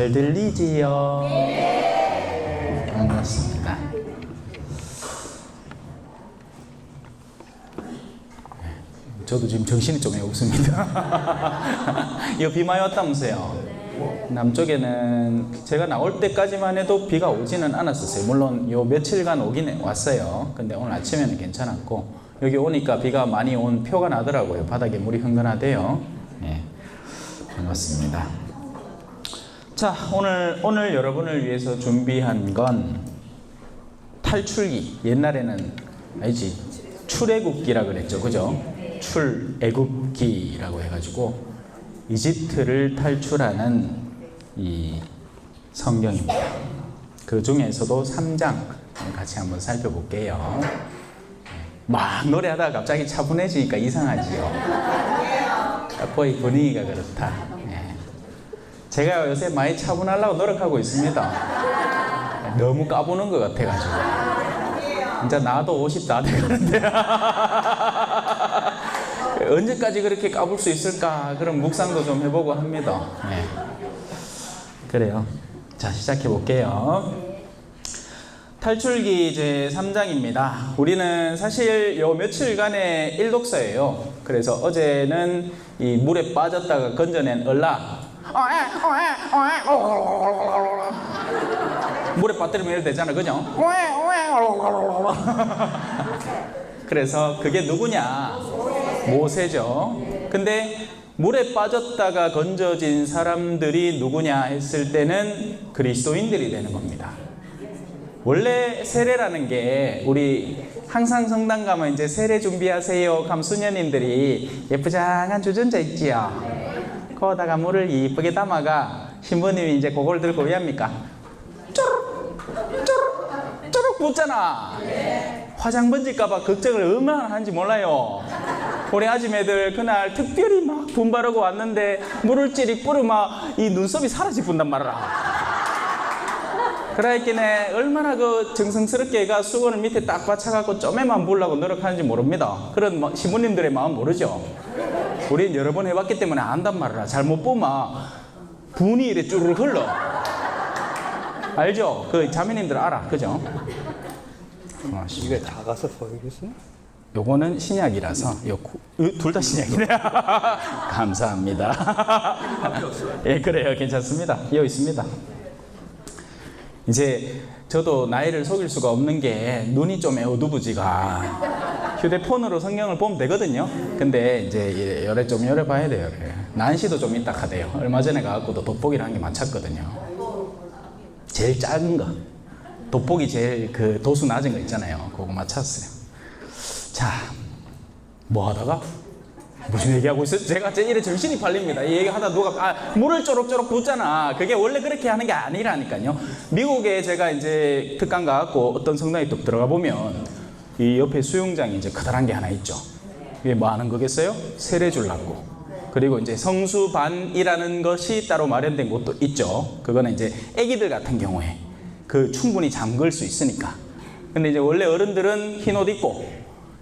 잘 들리지요? 네. 반갑습니다. 저도 지금 정신이 좀 없습니다. 이거 비 많이 왔다면서요? 남쪽에는 제가 나올 때까지만 해도 비가 오지는 않았었어요. 물론 요 며칠간 오긴 왔어요. 근데 오늘 아침에는 괜찮았고, 여기 오니까 비가 많이 온 표가 나더라고요. 바닥에 물이 흥건하대요. 네, 반갑습니다. 자, 오늘 여러분을 위해서 준비한 건 탈출기. 옛날에는 아니지, 출애굽기라 그랬죠, 그죠? 출애굽기라고 해가지고 이집트를 탈출하는 이 성경입니다. 그 중에서도 3장 같이 한번 살펴볼게요. 막 노래하다가 갑자기 차분해지니까 이상하지요. 거의 분위기가 그렇다. 제가 요새 많이 차분하려고 노력하고 있습니다. 너무 까부는 것 같아가지고. 진짜 나도 50 다 돼가는데 언제까지 그렇게 까불 수 있을까, 그런 묵상도 좀 해보고 합니다. 네. 그래요. 자, 시작해 볼게요. 탈출기 제 3장입니다. 우리는 사실 요 며칠간의 일독서예요. 그래서 어제는 이 물에 빠졌다가 건져낸 얼라, 물에 빠뜨리면 이렇게 되잖아, 그죠? 그래서 그게 누구냐? 모세죠. 근데 물에 빠졌다가 건져진 사람들이 누구냐 했을 때는 그리스도인들이 되는 겁니다. 원래 세례라는 게, 우리 항상 성당 가면 이제 세례 준비하세요 감 수녀님들이 예쁘장한 주전자 있지요. 거기다가 물을 이쁘게 담아가 신부님이 이제 그걸 들고 왜 합니까? 쪼룩 붓잖아. 화장 번질까봐 걱정을 얼마나 하는지 몰라요. 우리 아줌매들 그날 특별히 막 돈 바르고 왔는데 물을 찌릿 뿌르면 이 눈썹이 사라지 분단 말이야. 그러니까 얼마나 그 정성스럽게 가 수건을 밑에 딱 받쳐갖고 좀에만 부으려고 노력하는지 모릅니다. 그런 신부님들의 마음 모르죠. 우린 여러 번 해봤기 때문에 안단 말이야. 잘못 보면 분이 이래 쭈르륵 흘러. 알죠? 그 자매님들 알아, 그죠? 이게 작아서 보이겠어요? 요거는 신약이라서 둘 다 신약이네. 감사합니다. 예, 그래요. 괜찮습니다. 이어 있습니다. 이제 저도 나이를 속일 수가 없는 게 눈이 좀 어두부지가 휴대폰으로 성경을 보면 되거든요. 근데 이제 열에 봐야 돼요. 난시도 좀 있다 하대요. 얼마 전에 가갖고도 돋보기를 한 게 맞췄거든요. 제일 작은 거, 돋보기 제일 그 도수 낮은 거 있잖아요. 그거 맞췄어요. 자, 뭐 하다가 무슨 얘기하고 있어요? 제가 이래 정신이 팔립니다. 이 얘기하다 누가 물을 쪼록쪼록 붓잖아. 그게 원래 그렇게 하는 게 아니라니까요. 미국에 제가 이제 특강 가갖고 어떤 성당에 또 들어가 보면 이 옆에 수영장이 이제 커다란 게 하나 있죠. 이게 뭐 하는 거겠어요? 세례 주려고. 그리고 이제 성수반이라는 것이 따로 마련된 곳도 있죠. 그거는 이제 아기들 같은 경우에 그 충분히 잠글 수 있으니까. 근데 이제 원래 어른들은 흰 옷 입고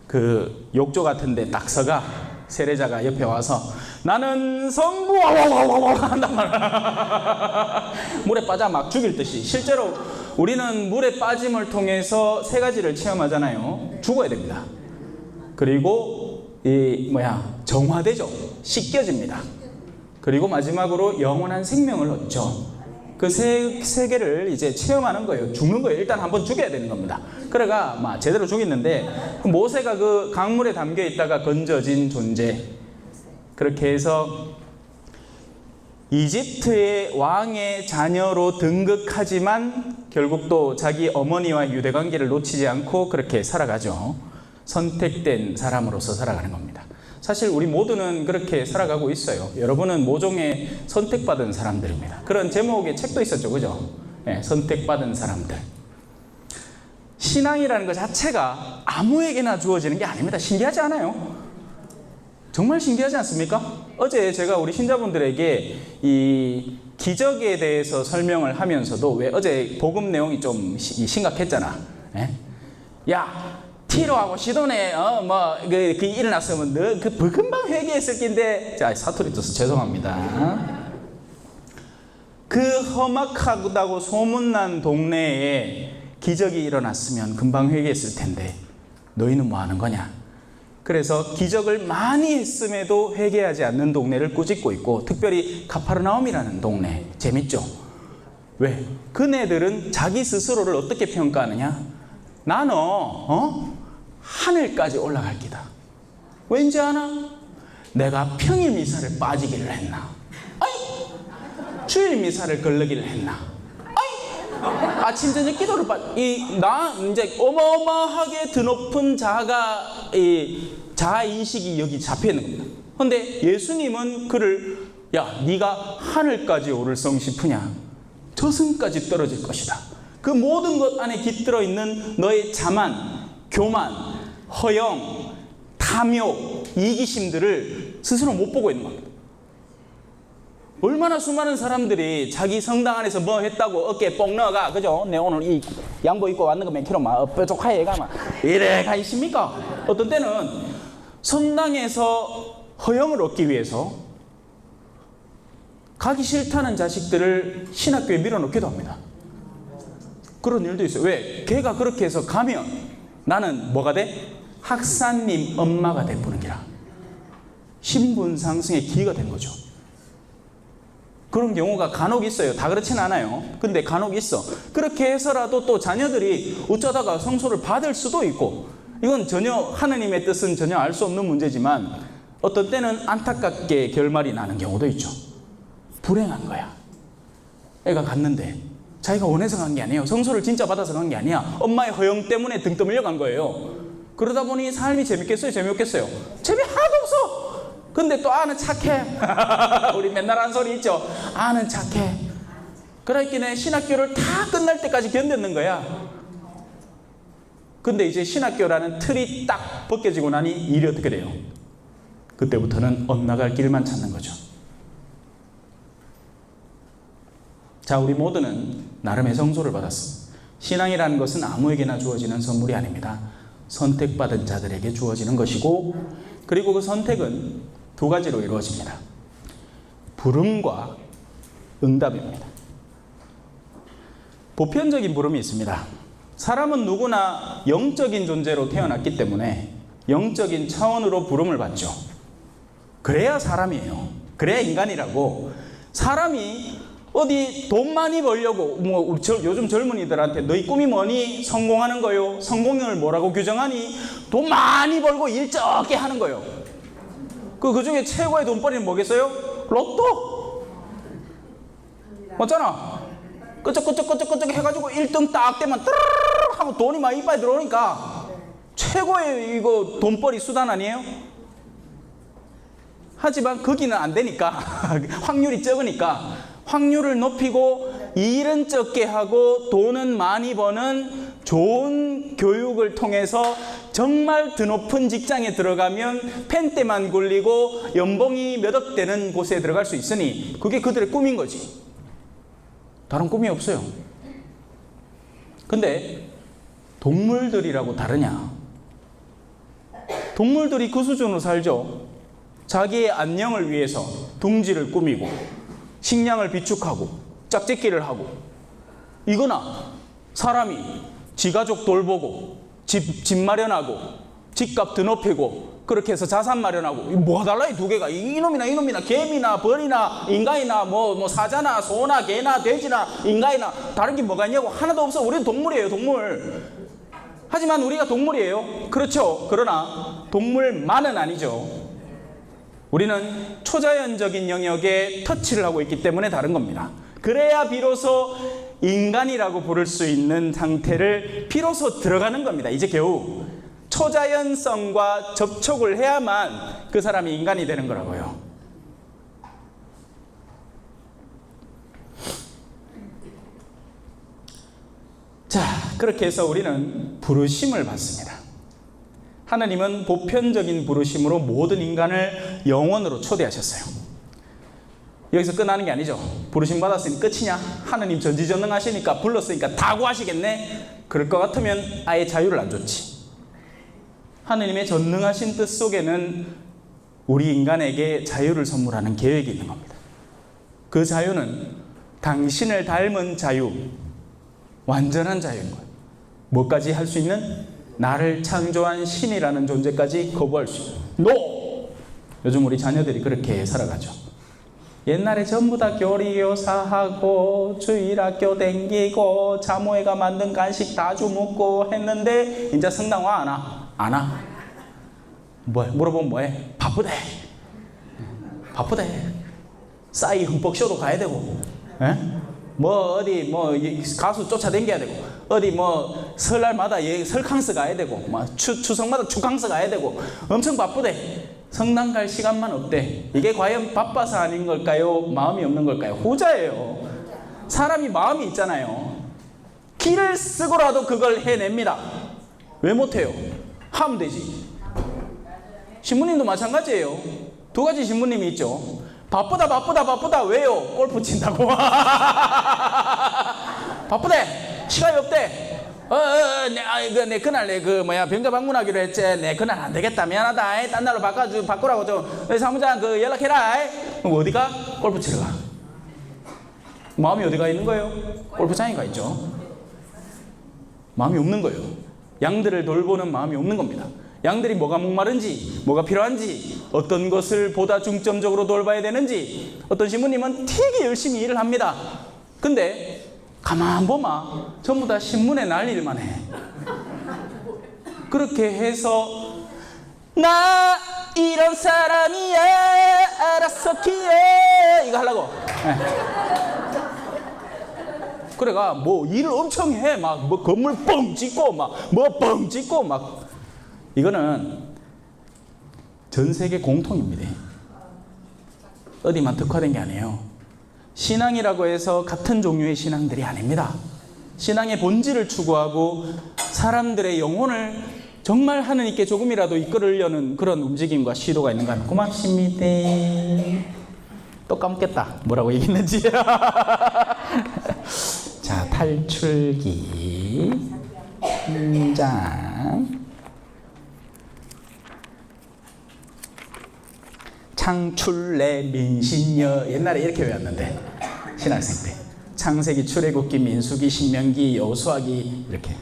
그 욕조 같은 데 딱 서가 세례자가 옆에 와서 나는 성부 한단 말이야. 물에 빠져 막 죽일 듯이. 실제로 우리는 물에 빠짐을 통해서 세 가지를 체험하잖아요. 죽어야 됩니다. 그리고 정화되죠. 씻겨집니다. 그리고 마지막으로 영원한 생명을 얻죠. 그 세 개를 이제 체험하는 거예요. 죽는 거예요. 일단 한번 죽여야 되는 겁니다. 그래가 제대로 죽였는데, 모세가 그 강물에 담겨 있다가 건져진 존재. 그렇게 해서 이집트의 왕의 자녀로 등극하지만 결국 또 자기 어머니와 유대 관계를 놓치지 않고 그렇게 살아가죠. 선택된 사람으로서 살아가는 겁니다. 사실 우리 모두는 그렇게 살아가고 있어요. 여러분은 모종의 선택받은 사람들입니다. 그런 제목의 책도 있었죠, 그죠? 네, 선택받은 사람들. 신앙이라는 것 자체가 아무에게나 주어지는 게 아닙니다. 신기하지 않아요? 정말 신기하지 않습니까? 어제 제가 우리 신자분들에게 이 기적에 대해서 설명을 하면서도, 왜 어제 복음 내용이 좀 심각했잖아. 네? 야, 티로하고 시돈에 그 일어났으면 너 금방 회개했을 낀데. 자, 사투리 떠서 죄송합니다. 그 험악하다고 소문난 동네에 기적이 일어났으면 금방 회개했을 텐데 너희는 뭐 하는 거냐? 그래서 기적을 많이 했음에도 회개하지 않는 동네를 꾸짖고 있고, 특별히 가파르나움이라는 동네 재밌죠? 왜? 그네들은 자기 스스로를 어떻게 평가하느냐? 나는 하늘까지 올라갈 기다. 왠지 아나? 내가 평일 미사를 빠지기를 했나? 아이, 주일 미사를 걸르기를 했나? 아이, 아침 저녁 기도를 나 이제 어마어마하게 드높은 자아가 자아 인식이 여기 잡혀 있는 겁니다. 그런데 예수님은 그를 야, 네가 하늘까지 오를성 싶으냐? 저승까지 떨어질 것이다. 그 모든 것 안에 깃들어 있는 너의 자만, 교만, 허영, 탐욕, 이기심들을 스스로 못 보고 있는 겁니다. 얼마나 수많은 사람들이 자기 성당 안에서 뭐 했다고 어깨에 뽕 넣어가, 그죠? 내 오늘 이 양복 입고 왔는 거 몇 킬로 막 뾰족하게 가면 이래 가 있습니까? 어떤 때는 성당에서 허영을 얻기 위해서 가기 싫다는 자식들을 신학교에 밀어넣기도 합니다. 그런 일도 있어요. 왜? 걔가 그렇게 해서 가면 나는 뭐가 돼? 학사님 엄마가 돼보는 기라. 신분 상승의 기회가 된 거죠. 그런 경우가 간혹 있어요. 다 그렇진 않아요. 근데 간혹 있어. 그렇게 해서라도 또 자녀들이 어쩌다가 성소를 받을 수도 있고, 이건 전혀 하느님의 뜻은 전혀 알 수 없는 문제지만 어떤 때는 안타깝게 결말이 나는 경우도 있죠. 불행한 거야. 애가 갔는데 자기가 원해서 간 게 아니에요. 성소를 진짜 받아서 간 게 아니야. 엄마의 허영 때문에 등 떠밀려 간 거예요. 그러다 보니 삶이 재밌겠어요? 재미없겠어요? 재미 하나도 없어. 근데 또 아는 착해. 우리 맨날 하는 소리 있죠. 아는 착해. 그러니까 신학교를 다 끝날 때까지 견뎠는 거야. 근데 이제 신학교라는 틀이 딱 벗겨지고 나니 일이 어떻게 돼요? 그때부터는 엇나갈 길만 찾는 거죠. 자, 우리 모두는 나름의 성소를 받았어. 신앙이라는 것은 아무에게나 주어지는 선물이 아닙니다. 선택받은 자들에게 주어지는 것이고, 그리고 그 선택은 두 가지로 이루어집니다. 부름과 응답입니다. 보편적인 부름이 있습니다. 사람은 누구나 영적인 존재로 태어났기 때문에 영적인 차원으로 부름을 받죠. 그래야 사람이에요. 그래야 인간이라고. 사람이 어디 돈 많이 벌려고, 요즘 젊은이들한테 너희 꿈이 뭐니? 성공하는 거요. 성공을 뭐라고 규정하니? 돈 많이 벌고 일 적게 하는 거요. 그 중에 최고의 돈벌이는 뭐겠어요? 로또. 맞잖아. 끄적끄적 해가지고 1등 딱 되면 뜨르르 하고 돈이 막 이빨에 들어오니까 최고의 이거 돈벌이 수단 아니에요? 하지만 거기는 안 되니까 확률이 적으니까 확률을 높이고 일은 적게 하고 돈은 많이 버는 좋은 교육을 통해서 정말 드높은 직장에 들어가면 펜대만 굴리고 연봉이 몇억 되는 곳에 들어갈 수 있으니 그게 그들의 꿈인 거지. 다른 꿈이 없어요. 근데 동물들이라고 다르냐? 동물들이 그 수준으로 살죠. 자기의 안녕을 위해서 둥지를 꾸미고 식량을 비축하고 짝짓기를 하고, 이거나 사람이 지 가족 돌보고 집 마련하고 집값 드높이고 그렇게 해서 자산 마련하고, 뭐가 달라 이 두 개가? 이놈이나 개미나 벌이나 인간이나 뭐 사자나 소나 개나 돼지나 인간이나 다른 게 뭐가 있냐고. 하나도 없어. 우리는 동물이에요. 동물. 하지만 우리가 동물이에요. 그렇죠. 그러나 동물만은 아니죠. 우리는 초자연적인 영역에 터치를 하고 있기 때문에 다른 겁니다. 그래야 비로소 인간이라고 부를 수 있는 상태를 비로소 들어가는 겁니다. 이제 겨우 초자연성과 접촉을 해야만 그 사람이 인간이 되는 거라고요. 자, 그렇게 해서 우리는 부르심을 받습니다. 하나님은 보편적인 부르심으로 모든 인간을 영원으로 초대하셨어요. 여기서 끝나는 게 아니죠. 부르심 받았으니 끝이냐? 하나님 전지전능하시니까 불렀으니까 다 구하시겠네? 그럴 것 같으면 아예 자유를 안 줬지. 하나님의 전능하신 뜻 속에는 우리 인간에게 자유를 선물하는 계획이 있는 겁니다. 그 자유는 당신을 닮은 자유, 완전한 자유인 거예요. 뭐까지 할 수 있는? 나를 창조한 신이라는 존재까지 거부할 수 있어요. NO! 요즘 우리 자녀들이 그렇게 살아가죠. 옛날에 전부 다 교리교사하고 주일학교 댕기고 자모회가 만든 간식 다 주먹고 했는데 이제 성당 와? 안 와? 안 와. 뭐해? 물어보면 뭐해? 바쁘대. 바쁘대. 싸이 흠뻑 쇼도 가야 되고, 에? 뭐 어디 뭐 가수 쫓아다녀야 되고, 어디 뭐 설날마다 설캉스 가야 되고, 막 추석마다 축캉스 가야 되고, 엄청 바쁘대. 성당 갈 시간만 없대. 이게 과연 바빠서 아닌 걸까요? 마음이 없는 걸까요? 후자예요. 사람이 마음이 있잖아요. 기를 쓰고라도 그걸 해냅니다. 왜 못해요? 하면 되지. 신부님도 마찬가지예요. 두 가지 신부님이 있죠. 바쁘다. 왜요? 골프 친다고. 바쁘대. 시간이 없대. 내 그날 병자 방문하기로 했지. 내 그날 안 되겠다. 미안하다. 딴 날로 바꾸라고 좀 사무장 연락해라. 그럼 어디가? 골프 치러 가. 마음이 어디가 있는 거예요? 골프장에 가 있죠. 마음이 없는 거예요. 양들을 돌보는 마음이 없는 겁니다. 양들이 뭐가 목마른지, 뭐가 필요한지, 어떤 것을 보다 중점적으로 돌봐야 되는지. 어떤 신부님은 되게 열심히 일을 합니다. 근데 가만 보면 전부 다 신문에 날 일만 해. 그렇게 해서 나 이런 사람이야 알았어 기해 이거 하려고. 그래가 뭐 일을 엄청 해. 막 뭐 건물 뻥 짓고 막 뭐 뻥 짓고 막. 이거는 전 세계 공통입니다. 어디만 특화된 게 아니에요. 신앙이라고 해서 같은 종류의 신앙들이 아닙니다. 신앙의 본질을 추구하고 사람들의 영혼을 정말 하느님께 조금이라도 이끌으려는 그런 움직임과 시도가 있는 거 아니에요. 고맙습니다. 또 까먹겠다. 뭐라고 얘기했는지. 자, 탈출기 한 장. 창출래 민신여. 옛날에 이렇게 외웠는데 신학생 때 창세기, 출애굽기, 민수기, 신명기, 여호수아기 이렇게.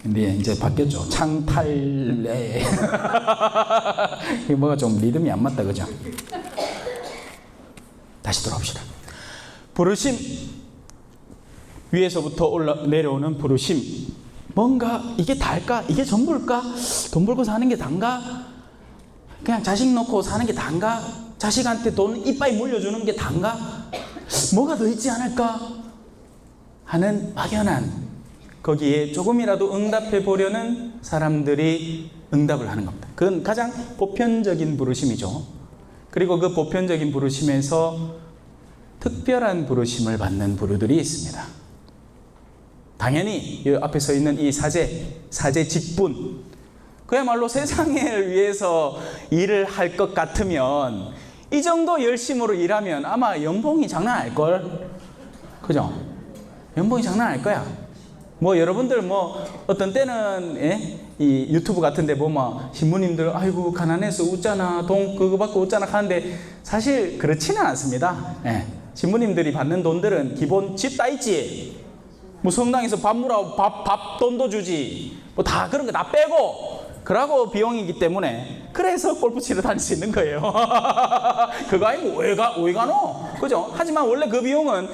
근데 이제 바뀌었죠. 창탈래. 이게 뭐가 좀 리듬이 안 맞다, 그죠? 다시 돌아옵시다. 부르심, 위에서부터 내려오는 부르심. 뭔가 이게 다일까? 이게 전부일까? 돈 벌고 사는 게 단가? 그냥 자식 놓고 사는 게 단가? 자식한테 돈 이빠이 물려주는 게 단가? 뭐가 더 있지 않을까? 하는 막연한, 거기에 조금이라도 응답해 보려는 사람들이 응답을 하는 겁니다. 그건 가장 보편적인 부르심이죠. 그리고 그 보편적인 부르심에서 특별한 부르심을 받는 부류들이 있습니다. 당연히 이 앞에 서 있는 이 사제 직분, 그야말로 세상을 위해서 일을 할 것 같으면 이 정도 열심으로 일하면 아마 연봉이 장난 아닐걸? 그죠? 연봉이 장난 아닐 거야. 뭐 여러분들 뭐 어떤 때는 이 유튜브 같은데 보면 신부님들 아이고 가난해서 웃잖아, 돈 그거 받고 웃잖아 하는데 사실 그렇지는 않습니다. 신부님들이 받는 돈들은 기본 집 다 있지, 뭐 성당에서 밥 물어 밥 돈도 주지, 뭐 다 그런 거 다 빼고 그러고 비용이기 때문에 그래서 골프 치러 다닐 수 있는 거예요. 그거 아니고 왜 가노? 그죠? 하지만 원래 그 비용은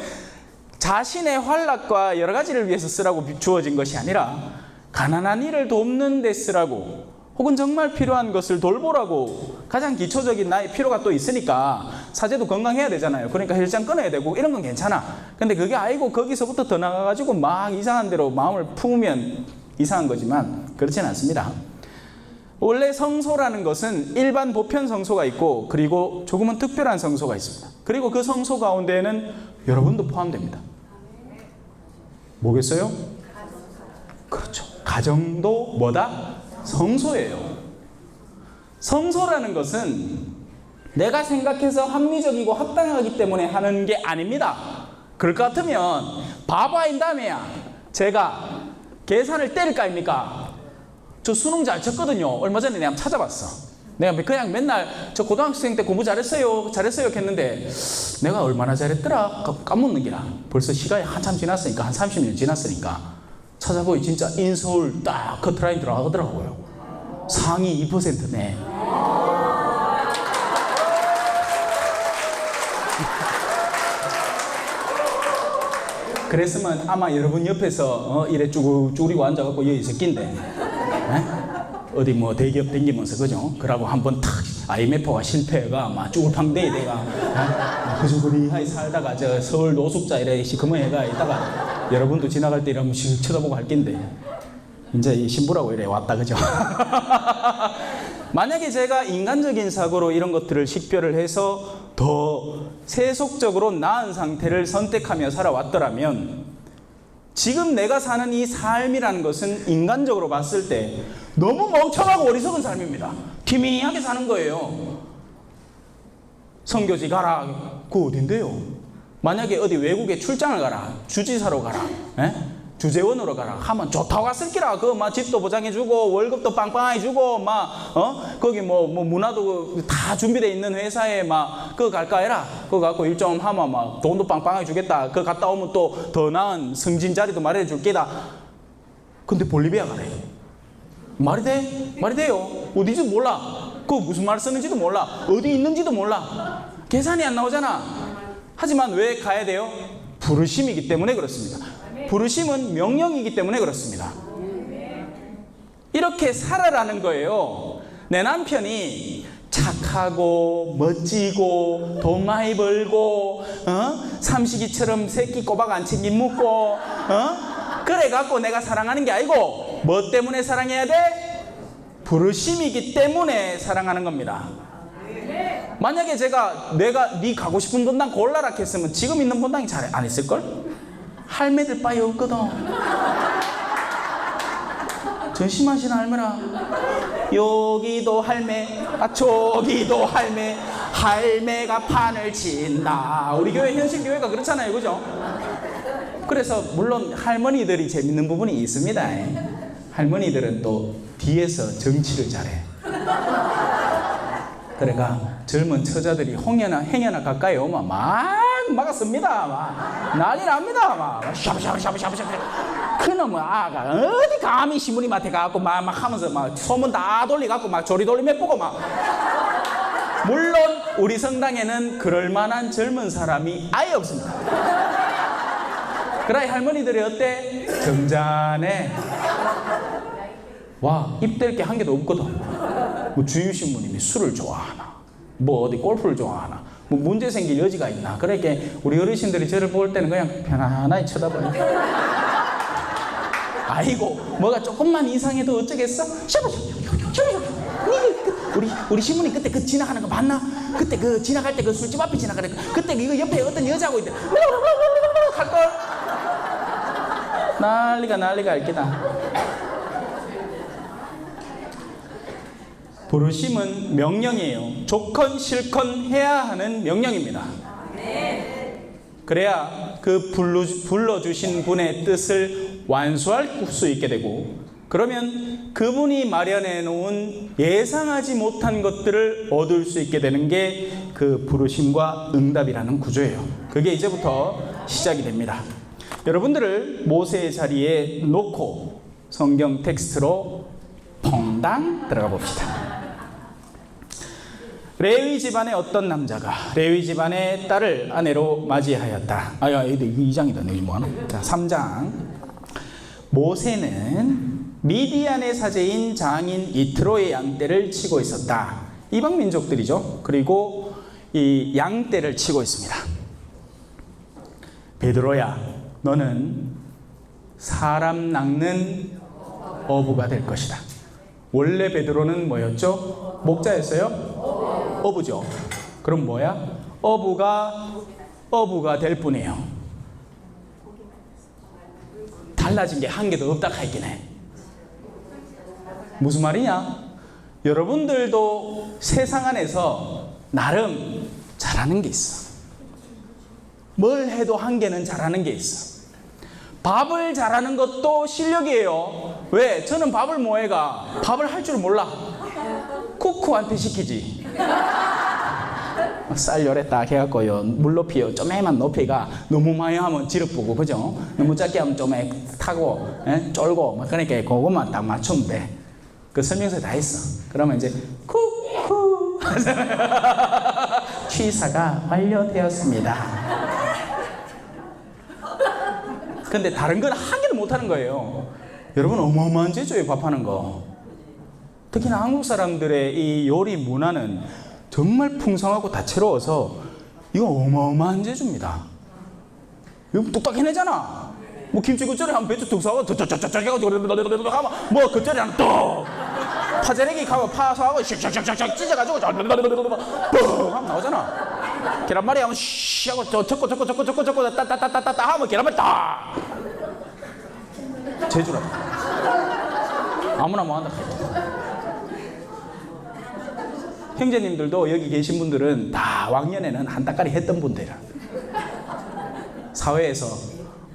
자신의 활락과 여러 가지를 위해서 쓰라고 주어진 것이 아니라 가난한 이를 돕는 데 쓰라고, 혹은 정말 필요한 것을 돌보라고. 가장 기초적인 나의 필요가 또 있으니까 사제도 건강해야 되잖아요. 그러니까 헬스장 끊어야 되고 이런 건 괜찮아. 근데 그게 아니고 거기서부터 더 나가가지고 막 이상한 대로 마음을 품으면 이상한 거지만 그렇지는 않습니다. 원래 성소라는 것은 일반 보편 성소가 있고 그리고 조금은 특별한 성소가 있습니다. 그리고 그 성소 가운데에는 여러분도 포함됩니다. 뭐겠어요? 그렇죠. 가정도 뭐다? 성소예요. 성소라는 것은 내가 생각해서 합리적이고 합당하기 때문에 하는 게 아닙니다. 그럴 것 같으면 바보아인다며야 제가 계산을 때릴 거 아닙니까? 저 수능 잘 쳤거든요. 얼마 전에 내가 찾아봤어. 내가 그냥 맨날 저 고등학생 때 공부 잘했어요 했는데 내가 얼마나 잘했더라 까먹는 게라. 벌써 시간이 한참 지났으니까 한 30년 지났으니까 찾아보니 진짜 인서울 딱 커트라인 들어가더라고요. 상위 2%네. 그랬으면 아마 여러분 옆에서 이래 쭈그리고 앉아갖고 여기 새끼인데 어디 뭐 대기업 댕기면서 그죠? 그러고 한번 탁 IMF가 실패해가 막 쭈글팡대이 내가 그저그리하게 살다가 저 서울 노숙자 이래 시커먼해가 있다가 여러분도 지나갈 때 이러면 씩 쳐다보고 할 낀데 이제 이 신부라고 이래 왔다 그죠? 만약에 제가 인간적인 사고로 이런 것들을 식별을 해서 더 세속적으로 나은 상태를 선택하며 살아왔더라면 지금 내가 사는 이 삶이라는 것은 인간적으로 봤을 때 너무 멍청하고 어리석은 삶입니다. 기미하게 사는 거예요. 선교지 가라. 그거 어딘데요? 만약에 어디 외국에 출장을 가라. 주지사로 가라. 주재원으로 가라 하면 좋다고 갔을 기라. 그 막 집도 보장해주고 월급도 빵빵하게 주고 막 거기 뭐 문화도 다 준비되어 있는 회사에 막 그거 갈까 해라. 그거 갖고 일 좀 하면 막 돈도 빵빵하게 주겠다. 그거 갔다 오면 또 더 나은 승진 자리도 마련해 줄 게다. 근데 볼리비아 가래. 말이 돼? 말이 돼요? 어디지도 몰라. 그거 무슨 말 쓰는지도 몰라. 어디 있는지도 몰라. 계산이 안 나오잖아. 하지만 왜 가야 돼요? 부르심이기 때문에 그렇습니다. 부르심은 명령이기 때문에 그렇습니다. 이렇게 살아라는 거예요. 내 남편이 착하고 멋지고 돈 많이 벌고 삼식이처럼 새끼 꼬박 안 챙긴 묻고 그래갖고 내가 사랑하는 게 아니고 뭐 때문에 사랑해야 돼? 부르심이기 때문에 사랑하는 겁니다. 만약에 내가 네 가고 싶은 본당 골라라 했으면 지금 있는 본당이 잘 안 있을걸? 할매들 빠이 없거든. 전심하시는 할매라. 여기도 할매, 저기도 할매, 할매가 판을 친다. 우리 교회 현실교회가 그렇잖아요, 그죠? 그래서 물론 할머니들이 재밌는 부분이 있습니다. 할머니들은 또 뒤에서 정치를 잘해. 그러니까 젊은 처자들이 행여나 가까이 오면 막 막았습니다. 막 난리 납니다. 막 샤브샤브샤브샤브샤브 그놈의 아가 어디 감히 시부님한테 가고 막 하면서 막 소문 다 돌리갖고 막 조리돌리 맺보고 막. 물론 우리 성당에는 그럴 만한 젊은 사람이 아예 없습니다. 그래 할머니들이 어때? 점잖해. 와 입댈 게 한 개도 없거든. 뭐 주유 신부님이 술을 좋아하나, 뭐 어디 골프를 좋아하나, 뭐 문제 생길 여지가 있나. 그러니까 우리 어르신들이 저를 볼 때는 그냥 편안하게 쳐다봐요. 아이고 뭐가 조금만 이상해도 어쩌겠어? 우리 신부님 그때 그 지나가는 거 봤나? 그때 그 지나갈 때 그 술집 앞에 지나가는 거 그때 이거 옆에 어떤 여자하고 있대. 할걸? 난리가 알기다. 부르심은 명령이에요. 좋건 싫건 해야 하는 명령입니다. 그래야 그 불러주신 분의 뜻을 완수할 수 있게 되고, 그러면 그분이 마련해 놓은 예상하지 못한 것들을 얻을 수 있게 되는 게 그 부르심과 응답이라는 구조예요. 그게 이제부터 시작이 됩니다. 여러분들을 모세의 자리에 놓고 성경 텍스트로 퐁당 들어가 봅시다. 레위 집안의 어떤 남자가 레위 집안의 딸을 아내로 맞이하였다. 이거 2장이다. 여기 뭐하노? 자, 3장. 모세는 미디안의 사제인 장인 이트로의 양떼를 치고 있었다. 이방 민족들이죠. 그리고 이 양떼를 치고 있습니다. 베드로야, 너는 사람 낚는 어부가 될 것이다. 원래 베드로는 뭐였죠? 목자였어요? 어부죠. 그럼 뭐야? 어부가 될 뿐이에요. 달라진 게 한 개도 없다 하긴 해. 무슨 말이냐? 여러분들도 세상 안에서 나름 잘하는 게 있어. 뭘 해도 한 개는 잘하는 게 있어. 밥을 잘하는 것도 실력이에요. 왜? 저는 밥을 뭐해가? 밥을 할 줄 몰라. 쿠쿠 쿡쿡한테 시키지. 쌀 요래 딱 해갖고요, 물 높이요 좀에만 높이가 너무 많이 하면 지럽고, 그죠? 너무 작게 하면 좀 타고, 쫄고, 막 그러니까 그것만 딱 맞추면 돼. 그 설명서에 다 있어. 그러면 이제 쿡쿡 취사가 완료되었습니다. 근데 다른 건 하기를 못하는 거예요. 여러분, 어마어마한 재주예요, 밥하는 거. 특히나 한국 사람들의 이 요리 문화는 정말 풍성하고 다채로워서 이거 어마어마한 재주입니다. 이거 뚝딱 해내잖아. 뭐 김치 겉절이 하면 배추 뚝 사고 쩌쩌쩌쩌 해가지고 하면 뭐 겉절이 하면 뚝 파재래기 가면 파서하고 샥샥샥샥 찢어가지고 뚝 하면 나오잖아. 계란말이 하면 쉬 하고 젓고 따따따따따 하면 계란말이 딱 재주라. 아무나 뭐 한다. 형제님들도 여기 계신 분들은 다 왕년에는 한따까리 했던 분들이라. 사회에서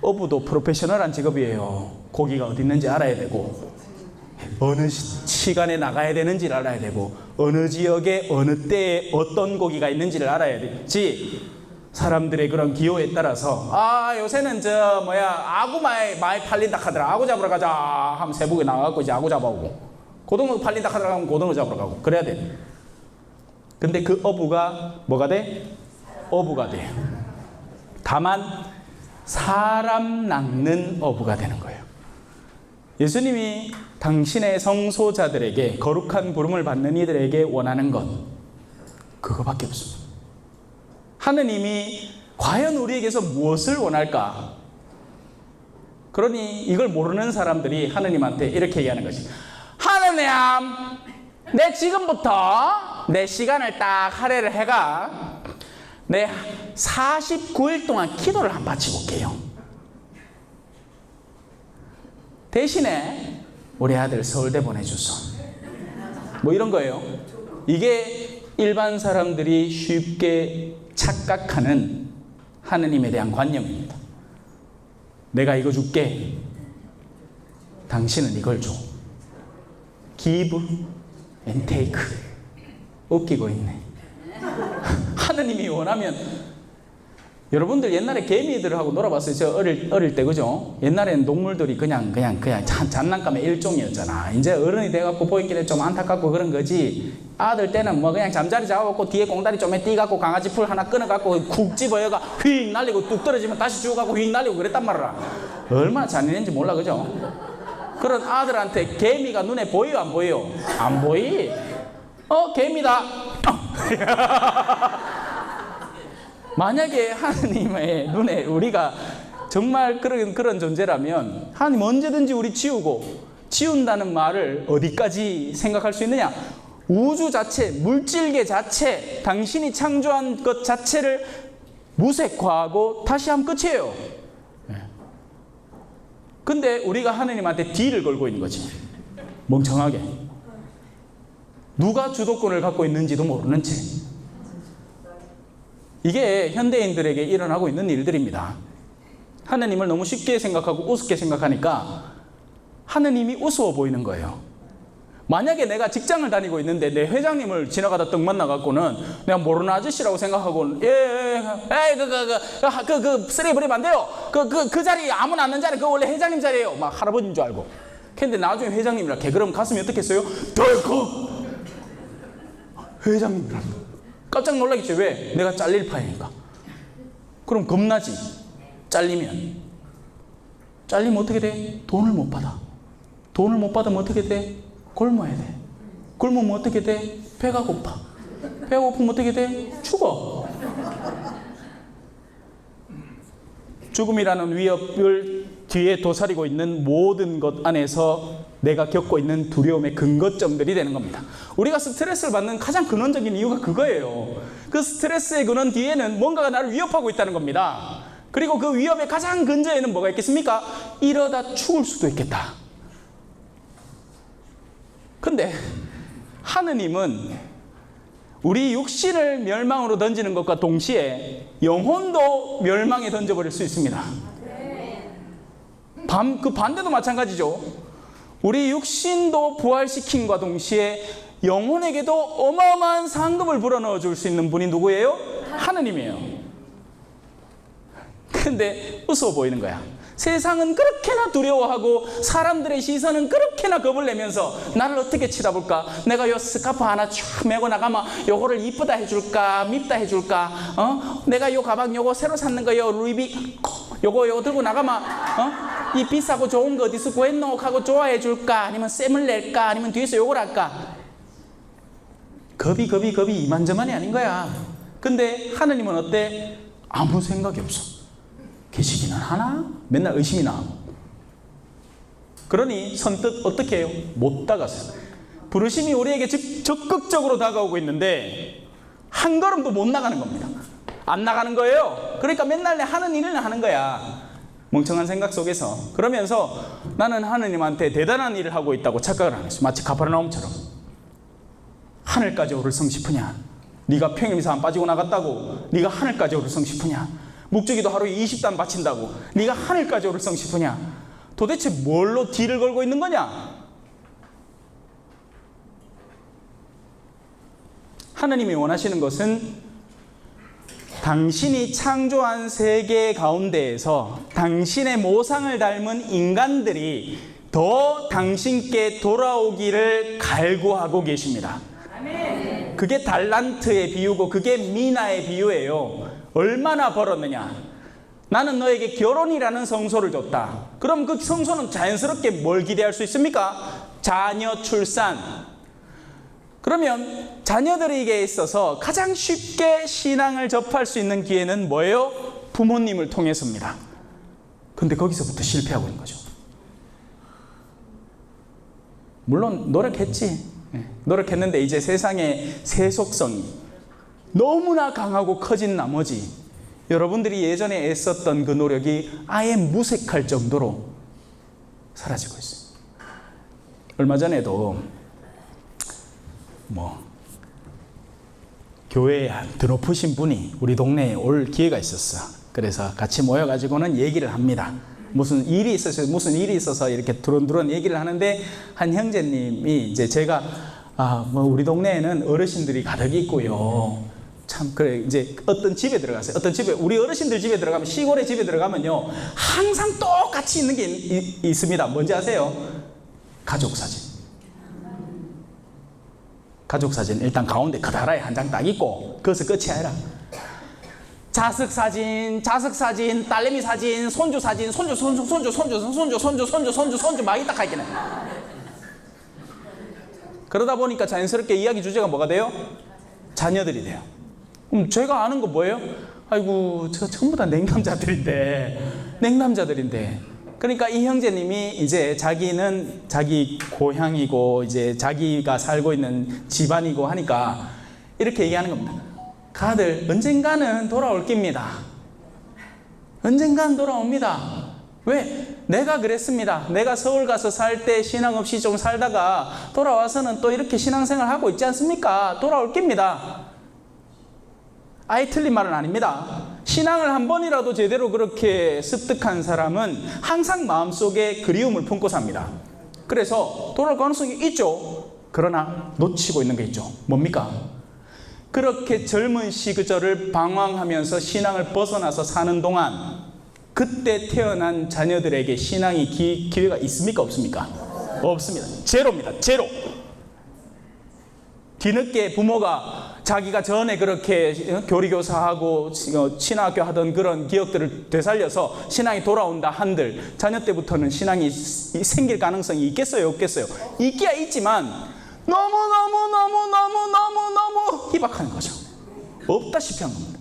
어부도 프로페셔널한 직업이에요. 고기가 어디 있는지 알아야 되고, 어느 시간에 나가야 되는지를 알아야 되고, 어느 지역에 어느 때에 어떤 고기가 있는지를 알아야 되지. 사람들의 그런 기호에 따라서 요새는 아구 많이 팔린다 하더라. 아구 잡으러 가자 하면 새벽에 나가고 이제 아구 잡아오고, 고등어 팔린다 하더라 하면 고등어 잡으러 가고 그래야 돼. 근데 그 어부가 뭐가 돼? 어부가 돼. 다만 사람 낚는 어부가 되는 거예요. 예수님이 당신의 성소자들에게, 거룩한 부름을 받는 이들에게 원하는 건 그거밖에 없습니다. 하느님이 과연 우리에게서 무엇을 원할까? 그러니 이걸 모르는 사람들이 하느님한테 이렇게 얘기하는 것이, 하느님, 내 지금부터 내 시간을 딱 할애를 해가 내 49일 동안 기도를 한번 바치고 올게요. 대신에 우리 아들 서울대 보내주소. 뭐 이런 거예요. 이게 일반 사람들이 쉽게 착각하는 하느님에 대한 관념입니다. 내가 이거 줄게. 당신은 이걸 줘. Give and take. 웃기고 있네. 하느님이 원하면, 여러분들 옛날에 개미들하고 놀아봤어요? 저 어릴 때, 그죠? 옛날에는 동물들이 그냥 장난감의 일종이었잖아. 이제 어른이 돼갖고 보이길래 좀 안타깝고 그런 거지. 아들 때는 뭐 그냥 잠자리 잡아갖고 뒤에 공다리 좀에 띄갖고 강아지 풀 하나 끊어갖고 쿡 집어여가 휙 날리고 뚝 떨어지면 다시 주워갖고 휙 날리고 그랬단 말이야. 얼마나 잔인한지 몰라, 그죠? 그런 아들한테 개미가 눈에 보여, 안 보여? 안 보이? 개미다. 만약에 하느님의 눈에 우리가 정말 그런 존재라면 하느님 언제든지 우리 치운다는 말을 어디까지 생각할 수 있느냐? 우주 자체, 물질계 자체, 당신이 창조한 것 자체를 무색화하고 다시 하면 끝이에요. 근데 우리가 하느님한테 딜을 걸고 있는 거지. 멍청하게. 누가 주도권을 갖고 있는지도 모르는 채. 이게 현대인들에게 일어나고 있는 일들입니다. 하느님을 너무 쉽게 생각하고 우습게 생각하니까 하느님이 우스워 보이는 거예요. 만약에 내가 직장을 다니고 있는데 내 회장님을 지나가다 떡 만나갖고는 내가 모르는 아저씨라고 생각하고는 쓰레기 버리면 안 돼요. 그 자리 아무나 앉는 자리 그거 원래 회장님 자리예요. 막 할아버지인 줄 알고. 근데 나중에 회장님이라 그럼 가슴이 어떻겠어요? 덜컥 회장님이라 깜짝 놀라겠죠. 왜? 내가 잘릴 판이니까. 그럼 겁나지. 잘리면 어떻게 돼? 돈을 못 받아. 돈을 못 받으면 어떻게 돼? 굶어야 돼. 굶으면 어떻게 돼? 배가 고파. 배가 고프면 어떻게 돼? 죽어. 죽음이라는 위협을 뒤에 도사리고 있는 모든 것 안에서 내가 겪고 있는 두려움의 근거점들이 되는 겁니다. 우리가 스트레스를 받는 가장 근원적인 이유가 그거예요. 그 스트레스의 근원 뒤에는 뭔가가 나를 위협하고 있다는 겁니다. 그리고 그 위협의 가장 근저에는 뭐가 있겠습니까? 이러다 죽을 수도 있겠다. 근데 하느님은 우리 육신을 멸망으로 던지는 것과 동시에 영혼도 멸망에 던져버릴 수 있습니다. 그 반대도 마찬가지죠. 우리 육신도 부활시킴과 동시에 영혼에게도 어마어마한 상급을 불어넣어 줄 수 있는 분이 누구예요? 하느님이에요. 근데 무서워 보이는 거야. 세상은 그렇게나 두려워하고 사람들의 시선은 그렇게나 겁을 내면서 나를 어떻게 쳐다볼까? 내가 요 스카프 하나 쫙 메고 나가면 요거를 이쁘다 해줄까? 밉다 해줄까? 내가 요 가방 요거 새로 샀는 거요 루이비 요거 들고 나가면 이 비싸고 좋은 거 어디서 구했노? 하고 좋아해 줄까? 아니면 쌤을 낼까? 아니면 뒤에서 욕을 할까? 겁이 이만저만이 아닌 거야. 근데 하느님은 어때? 아무 생각이 없어. 계시기는 하나? 맨날 의심이 나. 그러니 선뜻 어떻게 해요? 못 다가서요. 부르심이 우리에게 적극적으로 다가오고 있는데 한 걸음도 못 나가는 겁니다. 안 나가는 거예요. 그러니까 맨날 하는 일을 하는 거야. 멍청한 생각 속에서. 그러면서 나는 하느님한테 대단한 일을 하고 있다고 착각을 하는 거죠. 마치 가버나움처럼. 하늘까지 오를성 싶으냐? 네가 평임사 안 빠지고 나갔다고 네가 하늘까지 오를성 싶으냐? 묵주기도 하루에 20단 바친다고 네가 하늘까지 오를성 싶으냐? 도대체 뭘로 딜을 걸고 있는 거냐? 하느님이 원하시는 것은 당신이 창조한 세계 가운데에서 당신의 모상을 닮은 인간들이 더 당신께 돌아오기를 갈구하고 계십니다. 그게 달란트의 비유고 그게 미나의 비유예요. 얼마나 벌었느냐? 나는 너에게 결혼이라는 성소를 줬다. 그럼 그 성소는 자연스럽게 뭘 기대할 수 있습니까? 자녀 출산. 그러면 자녀들에게 있어서 가장 쉽게 신앙을 접할 수 있는 기회는 뭐예요? 부모님을 통해서입니다. 근데 거기서부터 실패하고 있는 거죠. 물론 노력했지. 노력했는데 이제 세상의 세속성이 너무나 강하고 커진 나머지 여러분들이 예전에 애썼던 그 노력이 아예 무색할 정도로 사라지고 있어요. 얼마 전에도 교회에 드높으신 분이 우리 동네에 올 기회가 있었어. 그래서 같이 모여가지고는 얘기를 합니다. 무슨 일이 있어서 이렇게 두런두런 얘기를 하는데 한 형제님이 이제 제가 우리 동네에는 어르신들이 가득 있고요. 참 그래 이제 어떤 집에 들어갔어요. 어떤 집에 우리 어르신들 집에 들어가면 시골의 집에 들어가면요 항상 똑같이 있는 게 있습니다. 뭔지 아세요? 가족 사진. 가족 사진 일단 가운데 커다랗게 한 장 딱 있고 그것은 끝이 아니라 자식 사진, 딸내미 사진, 손주 사진, 손주 막 있다 가있긴 해. 그러다 보니까 자연스럽게 이야기 주제가 뭐가 돼요? 자녀들이 돼요. 그럼 제가 아는 거 뭐예요? 아이고, 저 전부 다 냉남자들인데. 그러니까 이 형제님이 이제 자기는 자기 고향이고 이제 자기가 살고 있는 집안이고 하니까 이렇게 얘기하는 겁니다. 가들 언젠가는 돌아올 겁니다. 언젠가는 돌아옵니다. 왜? 내가 그랬습니다. 내가 서울 가서 살 때 신앙 없이 좀 살다가 돌아와서는 또 이렇게 신앙생활 하고 있지 않습니까? 돌아올 겁니다. 아예 틀린 말은 아닙니다. 신앙을 한 번이라도 제대로 그렇게 습득한 사람은 항상 마음속에 그리움을 품고 삽니다. 그래서 돌아올 가능성이 있죠. 그러나 놓치고 있는 게 있죠. 뭡니까? 그렇게 젊은 시절을 방황하면서 신앙을 벗어나서 사는 동안 그때 태어난 자녀들에게 신앙이 기회가 있습니까? 없습니까? 없습니다. 제로입니다. 제로. 뒤늦게 부모가 자기가 전에 그렇게 교리교사하고 신학교 하던 그런 기억들을 되살려서 신앙이 돌아온다 한들 자녀 때부터는 신앙이 생길 가능성이 있겠어요? 없겠어요? 있기야 있지만 너무 희박한 거죠. 없다시피 한 겁니다.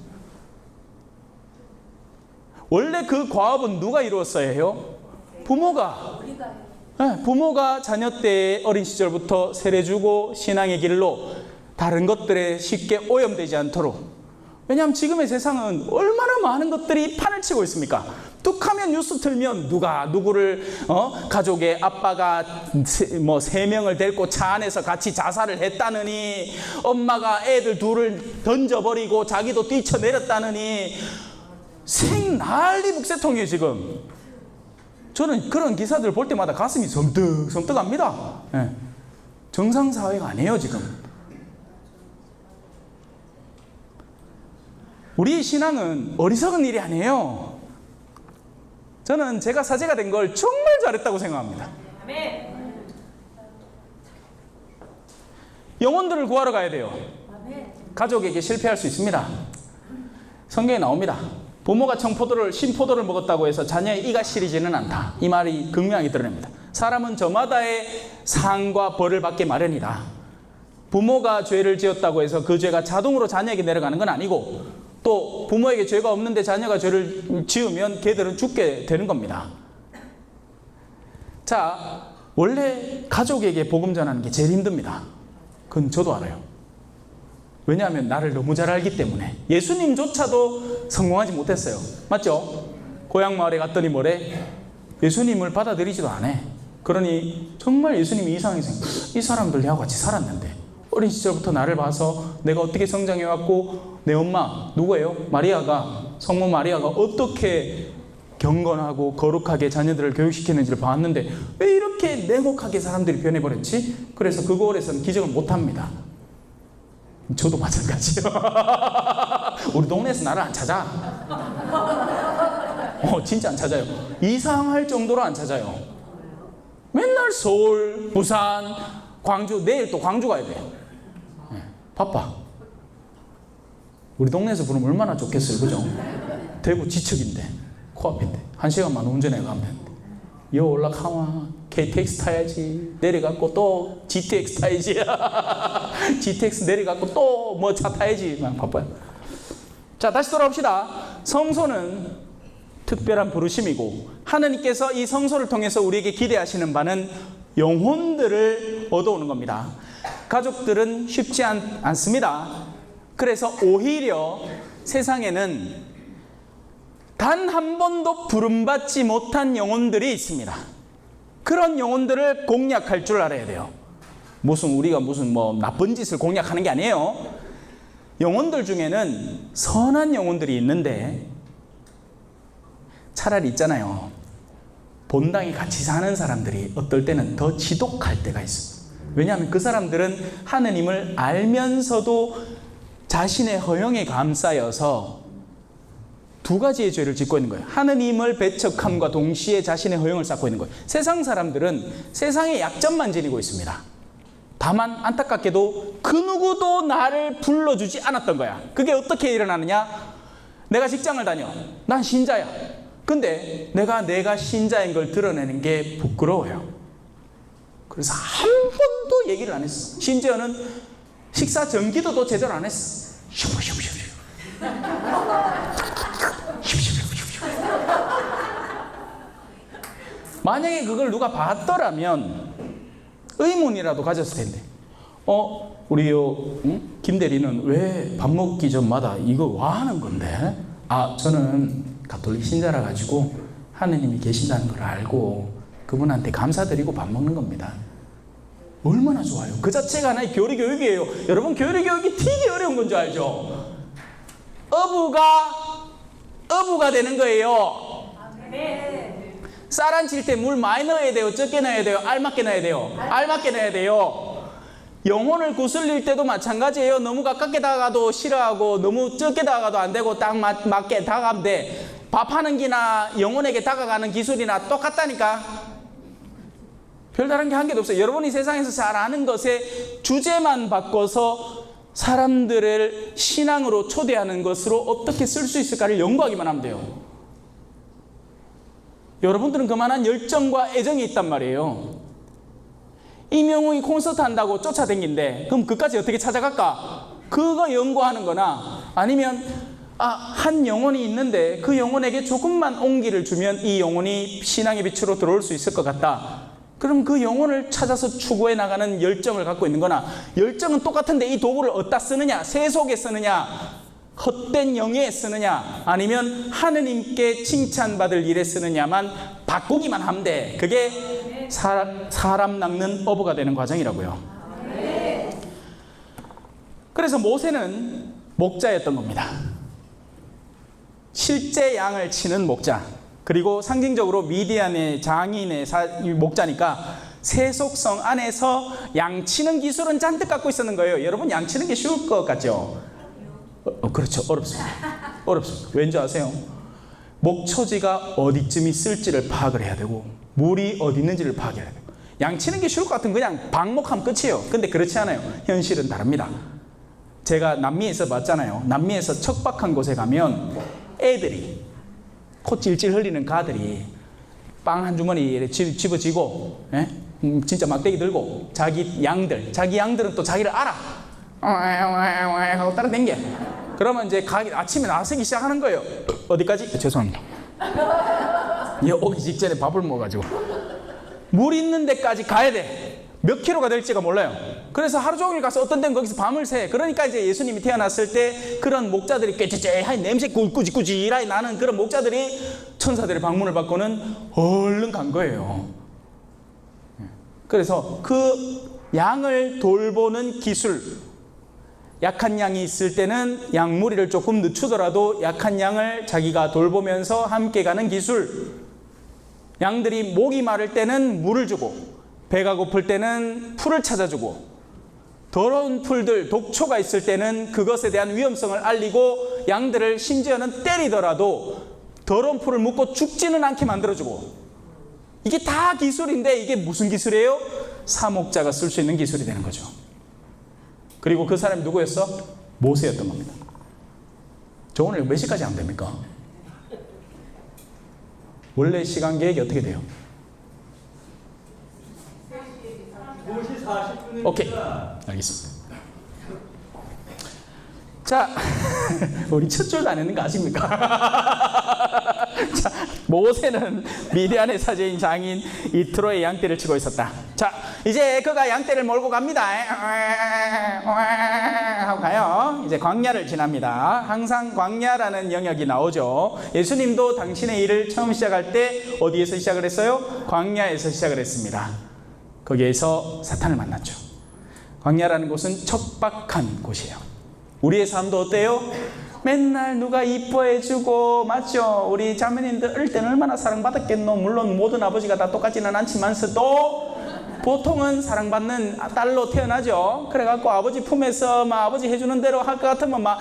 원래 그 과업은 누가 이루었어야 해요? 부모가. 부모가 자녀 때 어린 시절부터 세례주고 신앙의 길로 다른 것들에 쉽게 오염되지 않도록. 왜냐하면 지금의 세상은 얼마나 많은 것들이 판을 치고 있습니까? 뚝하면 뉴스 틀면 누가 누구를 가족의 아빠가 3명을 데리고 차 안에서 같이 자살을 했다느니 엄마가 애들 둘을 던져버리고 자기도 뛰쳐내렸다느니 생난리 북새통이에요 지금. 저는 그런 기사들 볼 때마다 가슴이 섬뜩합니다. 네. 정상사회가 아니에요 지금. 우리의 신앙은 어리석은 일이 아니에요. 저는 제가 사제가 된 걸 정말 잘했다고 생각합니다. 영혼들을 구하러 가야 돼요. 가족에게 실패할 수 있습니다. 성경에 나옵니다. 부모가 신포도를 먹었다고 해서 자녀의 이가 시리지는 않다. 이 말이 극명하게 드러냅니다. 사람은 저마다의 상과 벌을 받게 마련이다. 부모가 죄를 지었다고 해서 그 죄가 자동으로 자녀에게 내려가는 건 아니고, 또 부모에게 죄가 없는데 자녀가 죄를 지으면 걔들은 죽게 되는 겁니다. 자, 원래 가족에게 복음 전하는 게 제일 힘듭니다. 그건 저도 알아요. 왜냐하면 나를 너무 잘 알기 때문에. 예수님조차도 성공하지 못했어요. 맞죠? 고향 마을에 갔더니 뭐래? 예수님을 받아들이지도 않아. 그러니 정말 예수님이 이상하게 생각해요. 이 사람들하고 같이 살았는데 어린 시절부터 나를 봐서 내가 어떻게 성장해왔고, 내 엄마 누구예요? 성모 마리아가 어떻게 경건하고 거룩하게 자녀들을 교육시키는지를 봤는데 왜 이렇게 냉혹하게 사람들이 변해버렸지? 그래서 그 고을에서는 기적을 못합니다. 저도 마찬가지요. 우리 동네에서 나를 안 찾아. 진짜 안 찾아요. 이상할 정도로 안 찾아요. 맨날 서울, 부산, 광주, 내일 또 광주 가야 돼요. 바빠. 우리 동네에서 부르면 얼마나 좋겠어요, 그죠? 대구 지척인데, 코앞인데 1시간만 운전해 가면 되는데, 여 올라가면 KTX 타야지, 내려가고 또 GTX 타야지, GTX 내려가고 또 뭐 차 타야지, 바빠요. 자, 다시 돌아옵시다. 성소는 특별한 부르심이고, 하나님께서 이 성소를 통해서 우리에게 기대하시는 바는 영혼들을 얻어오는 겁니다. 가족들은 쉽지 않습니다. 그래서 오히려 세상에는 단 한 번도 부름받지 못한 영혼들이 있습니다. 그런 영혼들을 공략할 줄 알아야 돼요. 우리가 나쁜 짓을 공략하는 게 아니에요. 영혼들 중에는 선한 영혼들이 있는데, 차라리 있잖아요. 본당에 같이 사는 사람들이 어떨 때는 더 지독할 때가 있습니다. 왜냐하면 그 사람들은 하느님을 알면서도 자신의 허영에 감싸여서 두 가지의 죄를 짓고 있는 거예요. 하느님을 배척함과 동시에 자신의 허영을 쌓고 있는 거예요. 세상 사람들은 세상의 약점만 지니고 있습니다. 다만 안타깝게도 그 누구도 나를 불러주지 않았던 거야. 그게 어떻게 일어나느냐? 내가 직장을 다녀. 난 신자야. 근데 내가 신자인 걸 드러내는 게 부끄러워요. 그래서 한 번도 얘기를 안 했어. 심지어는 식사 전기도도 제대로 안 했어. 만약에 그걸 누가 봤더라면 의문이라도 가졌을 텐데, 김 대리는 왜 밥 먹기 전마다 이거 와 하는 건데? 저는 가톨릭 신자라 가지고 하느님이 계신다는 걸 알고 그분한테 감사드리고 밥 먹는 겁니다. 얼마나 좋아요. 그 자체가 하나의 교리 교육이에요. 여러분, 교리 교육이 되게 어려운 건 줄 알죠? 어부가 되는 거예요. 쌀 안 칠 때 물 많이 넣어야 돼요? 적게 넣어야 돼요? 알맞게 넣어야 돼요? 알맞게 넣어야 돼요. 영혼을 구슬릴 때도 마찬가지예요. 너무 가깝게 다가가도 싫어하고 너무 적게 다가가도 안 되고 딱 맞게 다가가면 돼. 밥하는 기나 영혼에게 다가가는 기술이나 똑같다니까. 별다른 게 한 개도 없어요. 여러분이 세상에서 잘 아는 것에 주제만 바꿔서 사람들을 신앙으로 초대하는 것으로 어떻게 쓸 수 있을까를 연구하기만 하면 돼요. 여러분들은 그만한 열정과 애정이 있단 말이에요. 이명웅이 콘서트 한다고 쫓아다닌데 그럼 그까지 어떻게 찾아갈까? 그거 연구하는 거나, 아니면 한 영혼이 있는데 그 영혼에게 조금만 온기를 주면 이 영혼이 신앙의 빛으로 들어올 수 있을 것 같다. 그럼 그 영혼을 찾아서 추구해 나가는 열정을 갖고 있는 거나, 열정은 똑같은데 이 도구를 어디다 쓰느냐, 세속에 쓰느냐, 헛된 영예에 쓰느냐, 아니면 하느님께 칭찬받을 일에 쓰느냐만 바꾸기만 하면 돼. 그게 사람 낚는 어부가 되는 과정이라고요. 그래서 모세는 목자였던 겁니다. 실제 양을 치는 목자, 그리고 상징적으로 미디안의 장인의 목자니까 세속성 안에서 양치는 기술은 잔뜩 갖고 있었는 거예요. 여러분 양치는 게 쉬울 것 같죠? 그렇죠. 어렵습니다. 어렵습니다. 왠지 아세요? 목초지가 어디쯤 있을지를 파악을 해야 되고 물이 어디 있는지를 파악해야 되고 양치는 게 쉬울 것 같으면 그냥 방목하면 끝이에요. 근데 그렇지 않아요. 현실은 다릅니다. 제가 남미에서 봤잖아요. 남미에서 척박한 곳에 가면 애들이 코 찔찔 흘리는 가들이 빵 한 주머니 집어지고 진짜 막대기 들고 자기 양들은 또 자기를 알아 하고 따라댕겨. 그러면 이제 아침에 나서기 시작하는 거예요. 어디까지? 죄송합니다. 오기 직전에 밥을 먹어가지고 물 있는 데까지 가야 돼. 몇 킬로가 될지가 몰라요. 그래서 하루 종일 가서 어떤 데는 거기서 밤을 새. 그러니까 이제 예수님이 태어났을 때 그런 목자들이 꾀죄죄하니 냄새 꾸지꾸지라니 나는 그런 목자들이 천사들의 방문을 받고는 얼른 간 거예요. 그래서 그 양을 돌보는 기술, 약한 양이 있을 때는 양무리를 조금 늦추더라도 약한 양을 자기가 돌보면서 함께 가는 기술, 양들이 목이 마를 때는 물을 주고 배가 고플 때는 풀을 찾아주고 더러운 풀들, 독초가 있을 때는 그것에 대한 위험성을 알리고 양들을 심지어는 때리더라도 더러운 풀을 묻고 죽지는 않게 만들어주고 이게 다 기술인데 이게 무슨 기술이에요? 사목자가 쓸 수 있는 기술이 되는 거죠. 그리고 그 사람이 누구였어? 모세였던 겁니다. 저 오늘 몇 시까지 하면 됩니까? 원래 시간 계획이 어떻게 돼요? 5시 40분에 오케이, 알겠습니다. 자, 우리 첫 줄도 안 했는 거 아십니까? 자, 모세는 미디안의 사제인 장인 이트로의 양떼를 치고 있었다. 자, 이제 그가 양떼를 몰고 갑니다. 하고 가요. 이제 광야를 지납니다. 항상 광야라는 영역이 나오죠. 예수님도 당신의 일을 처음 시작할 때 어디에서 시작을 했어요? 광야에서 시작을 했습니다. 거기에서 사탄을 만났죠. 광야라는 곳은 척박한 곳이에요. 우리의 삶도 어때요? 맨날 누가 이뻐해주고, 맞죠? 우리 자매님들 어릴 때는 얼마나 사랑받았겠노? 물론 모든 아버지가 다 똑같지는 않지만서도 보통은 사랑받는 딸로 태어나죠. 그래갖고 아버지 품에서 막 아버지 해주는 대로 할 것 같으면 막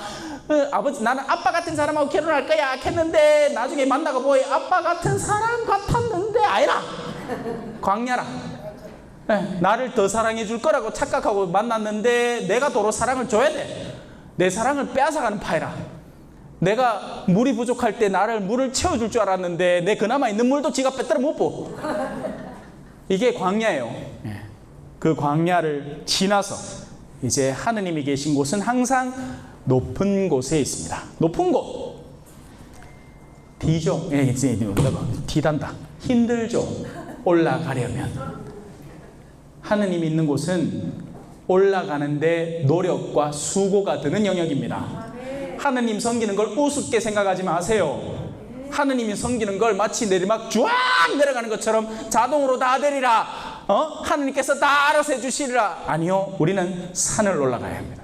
아버지 나는 아빠 같은 사람하고 결혼할 거야 했는데 나중에 만나고 보니 아빠 같은 사람 같았는데 아니라 광야라. 나를 더 사랑해 줄 거라고 착각하고 만났는데 내가 도로 사랑을 줘야 돼. 내 사랑을 빼앗아가는 파이라. 내가 물이 부족할 때 나를 물을 채워줄 줄 알았는데 내 그나마 있는 물도 지가 빼들어 못 보. 이게 광야예요. 그 광야를 지나서 이제 하느님이 계신 곳은 항상 높은 곳에 있습니다. 높은 곳. D죠. D단다. 힘들죠. 올라가려면. 하느님이 있는 곳은 올라가는데 노력과 수고가 드는 영역입니다. 하느님 섬기는 걸 우습게 생각하지 마세요. 하느님이 섬기는 걸 마치 내리막 쫙 내려가는 것처럼 자동으로 다 되리라. 하느님께서 다 알아서 해주시리라. 아니요. 우리는 산을 올라가야 합니다.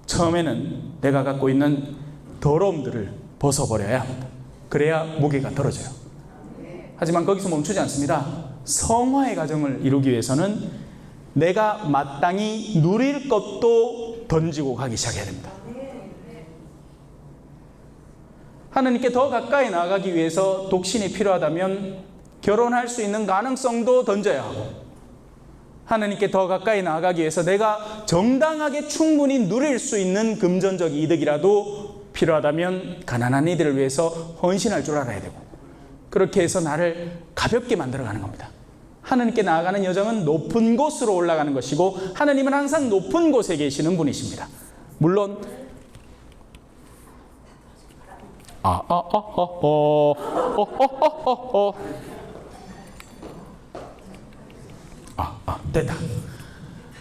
처음에는 내가 갖고 있는 더러움들을 벗어버려야 합니다. 그래야 무게가 덜어져요. 하지만 거기서 멈추지 않습니다. 성화의 과정을 이루기 위해서는 내가 마땅히 누릴 것도 던지고 가기 시작해야 됩니다. 하느님께 더 가까이 나아가기 위해서 독신이 필요하다면 결혼할 수 있는 가능성도 던져야 하고, 하느님께 더 가까이 나아가기 위해서 내가 정당하게 충분히 누릴 수 있는 금전적 이득이라도 필요하다면 가난한 이들을 위해서 헌신할 줄 알아야 되고, 그렇게 해서 나를 가볍게 만들어가는 겁니다. 하느님께 나아가는 여정은 높은 곳으로 올라가는 것이고, 하느님은 항상 높은 곳에 계시는 분이십니다. 물론 됐다.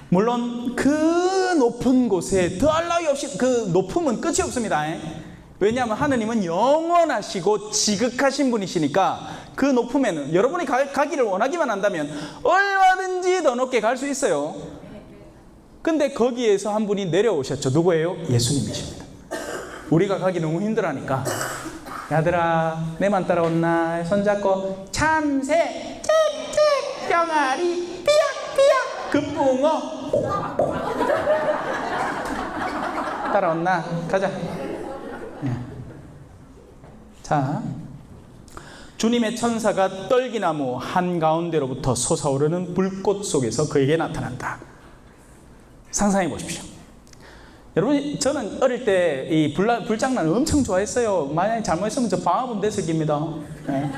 물론 그 높은 곳에 더할 나위 없이 그 높음은 끝이 없습니다. 왜냐하면 하느님은 영원하시고 지극하신 분이시니까 그 높음에는 여러분이 가기를 원하기만 한다면 얼마든지 더 높게 갈 수 있어요. 근데 거기에서 한 분이 내려오셨죠. 누구예요? 예수님이십니다. 우리가 가기 너무 힘들어하니까 야들아 내만 따라온나 손잡고 참새 짹짹 병아리 삐약삐약 금붕어 따라왔나? 가자. 자, 주님의 천사가 떨기나무 한가운데로부터 솟아오르는 불꽃 속에서 그에게 나타난다. 상상해 보십시오. 여러분, 저는 어릴 때 이 불장난을 엄청 좋아했어요. 만약에 잘못했으면 저 방화범 대석입니다. 네.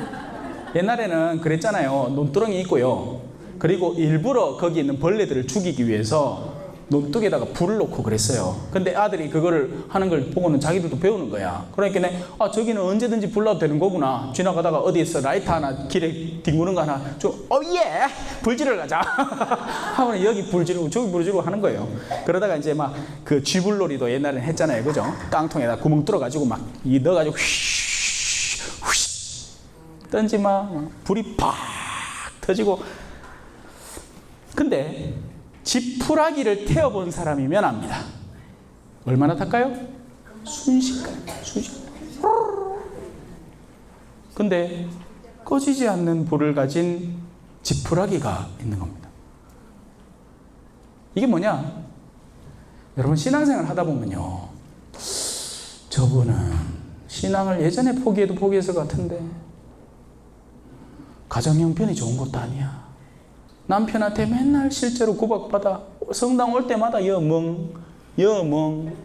옛날에는 그랬잖아요. 논두렁이 있고요. 그리고 일부러 거기 있는 벌레들을 죽이기 위해서 논둑에다가 불을 놓고 그랬어요. 근데 아들이 그거를 하는 걸 보고는 자기들도 배우는 거야. 그러니까 저기는 언제든지 불 놔도 되는 거구나. 지나가다가 어디에서 라이터 하나 길에 뒹구는 거 하나 좀 예! 불지를 가자. 하고는 여기 불 지르고 저기 불 지르고 하는 거예요. 그러다가 이제 막 그 쥐불놀이도 옛날에는 했잖아요. 그죠? 깡통에다 구멍 뚫어가지고 막 넣어가지고 휘 던지마 불이 팍 터지고. 근데 지푸라기를 태워본 사람이면 압니다. 얼마나 탈까요? 순식간에. 근데 꺼지지 않는 불을 가진 지푸라기가 있는 겁니다. 이게 뭐냐? 여러분, 신앙생활 하다 보면요, 저분은 신앙을 예전에 포기해도 포기했을 것 같은데 가정 형편이 좋은 것도 아니야. 남편한테 맨날 실제로 구박받아. 성당 올 때마다 여멍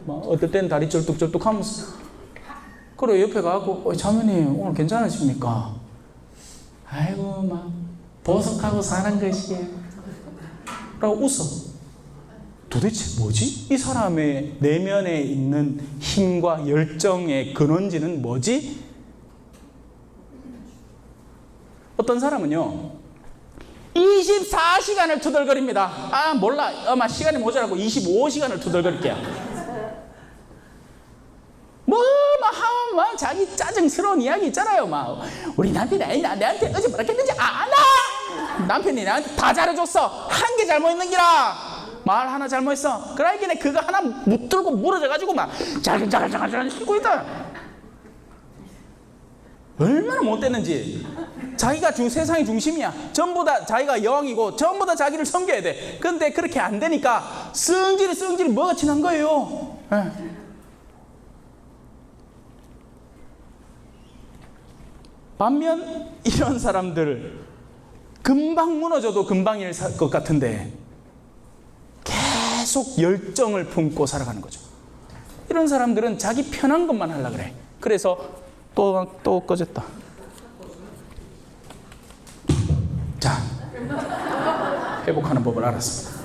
어떨 땐 다리 쩔뚝쩔뚝 하면서. 그리고 옆에 가고 자매님 오늘 괜찮으십니까? 아이고 막 보석하고 사는 것이에요 라고 웃어. 도대체 뭐지? 이 사람의 내면에 있는 힘과 열정의 근원지는 뭐지? 어떤 사람은요 24시간을 투덜거립니다. 아 몰라, 아마 시간이 모자라고 25시간을 투덜거릴게요. 막 자기 짜증스러운 이야기 있잖아요. 막 우리 남편이 나한테 어제 뭐라 했는지 아나? 남편이 나한테 다 잘해줬어. 한 개 잘못 있는 기라. 말 하나 잘못했어. 그러니까 그거 하나 묻들고 무너져가지고 막 자글자글 씻고 있다. 얼마나 못됐는지. 자기가 세상의 중심이야. 전부 다 자기가 여왕이고 전부 다 자기를 섬겨야 돼. 근데 그렇게 안 되니까 성질이 뭐가 지난 거예요. 네. 반면 이런 사람들 금방 무너져도 금방일 것 같은데 계속 열정을 품고 살아가는 거죠. 이런 사람들은 자기 편한 것만 하려고 그래. 그래서 또 꺼졌다. 자, 회복하는 법을 알았습니다.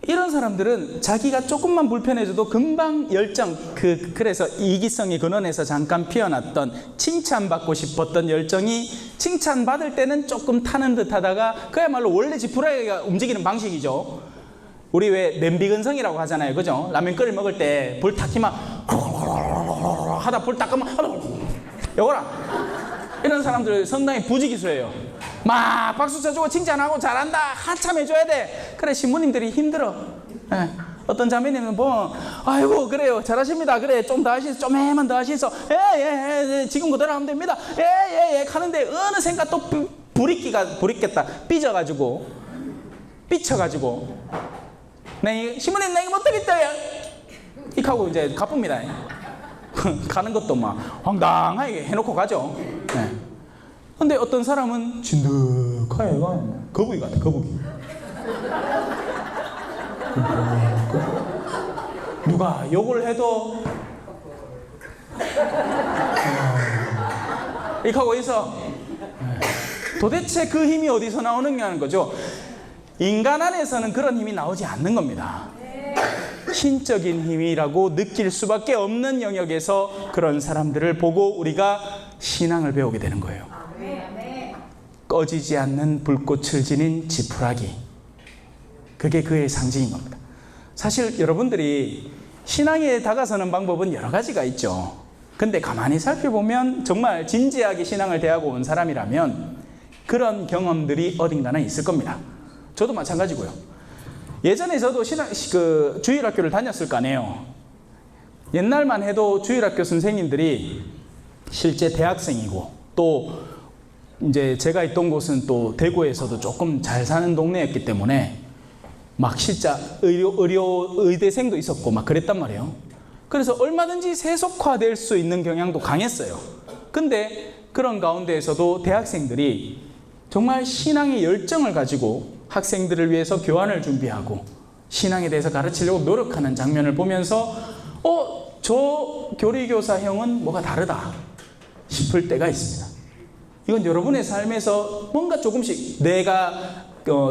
이런 사람들은 자기가 조금만 불편해져도 금방 열정, 그래서 이기성의 근원에서 잠깐 피어났던 칭찬받고 싶었던 열정이 칭찬받을 때는 조금 타는 듯 하다가 그야말로 원래 지푸라기가 움직이는 방식이죠. 우리 왜 냄비 근성이라고 하잖아요. 그죠? 라면 끓여 먹을 때 불 탁 키면 하다 불 딱 끄면 요거라. 이런 사람들 상당히 부지기수예요. 막 박수 쳐주고 칭찬하고 잘한다 한참 해줘야 돼. 그래 신부님들이 힘들어. 예. 어떤 자매님은 뭐 아이고 그래요 잘하십니다. 그래 좀 더 하시소. 좀 해만 더 하시소. 예, 지금 그대로 하면 됩니다. 예 하는데 어느샌가 또 불이겠다. 삐져가지고 네 신부님 나 이거 못하겠다요. 이하고 이제 가쁩니다. 가는 것도 막 황당하게 해놓고 가죠. 네. 근데 어떤 사람은 진득하게 거북이 같아. 거북이. 누가 욕을 해도 이렇게 하고 있어. 도대체 그 힘이 어디서 나오느냐는 거죠. 인간 안에서는 그런 힘이 나오지 않는 겁니다. 신적인 힘이라고 느낄 수밖에 없는 영역에서 그런 사람들을 보고 우리가 신앙을 배우게 되는 거예요. 꺼지지 않는 불꽃을 지닌 지푸라기. 그게 그의 상징인 겁니다. 사실 여러분들이 신앙에 다가서는 방법은 여러 가지가 있죠. 근데 가만히 살펴보면 정말 진지하게 신앙을 대하고 온 사람이라면 그런 경험들이 어딘가는 있을 겁니다. 저도 마찬가지고요. 예전에 저도 주일학교를 다녔을 거 아니에요. 옛날만 해도 주일학교 선생님들이 실제 대학생이고 또 이제 제가 있던 곳은 또 대구에서도 조금 잘 사는 동네였기 때문에 막 진짜 의대생도 있었고 막 그랬단 말이에요. 그래서 얼마든지 세속화될 수 있는 경향도 강했어요. 근데 그런 가운데에서도 대학생들이 정말 신앙의 열정을 가지고 학생들을 위해서 교환을 준비하고 신앙에 대해서 가르치려고 노력하는 장면을 보면서 저 교리교사 형은 뭐가 다르다 싶을 때가 있습니다. 이건 여러분의 삶에서 뭔가 조금씩 내가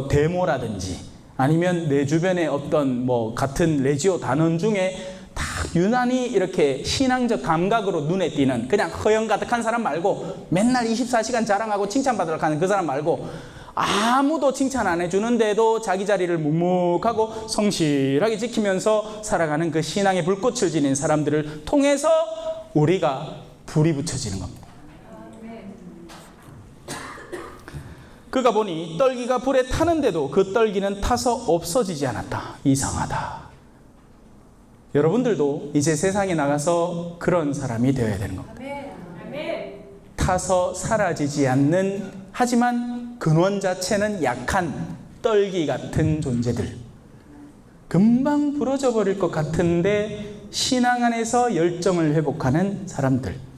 데모라든지 아니면 내 주변의 어떤 뭐 같은 레지오 단원 중에 다 유난히 이렇게 신앙적 감각으로 눈에 띄는 그냥 허영 가득한 사람 말고 맨날 24시간 자랑하고 칭찬받으러 가는 그 사람 말고 아무도 칭찬 안 해주는데도 자기 자리를 묵묵하고 성실하게 지키면서 살아가는 그 신앙의 불꽃을 지닌 사람들을 통해서 우리가 불이 붙여지는 겁니다. 그가 보니 떨기가 불에 타는데도 그 떨기는 타서 없어지지 않았다. 이상하다. 여러분들도 이제 세상에 나가서 그런 사람이 되어야 되는 겁니다. 타서 사라지지 않는, 하지만 근원 자체는 약한 떨기 같은 존재들. 금방 부러져 버릴 것 같은데 신앙 안에서 열정을 회복하는 사람들.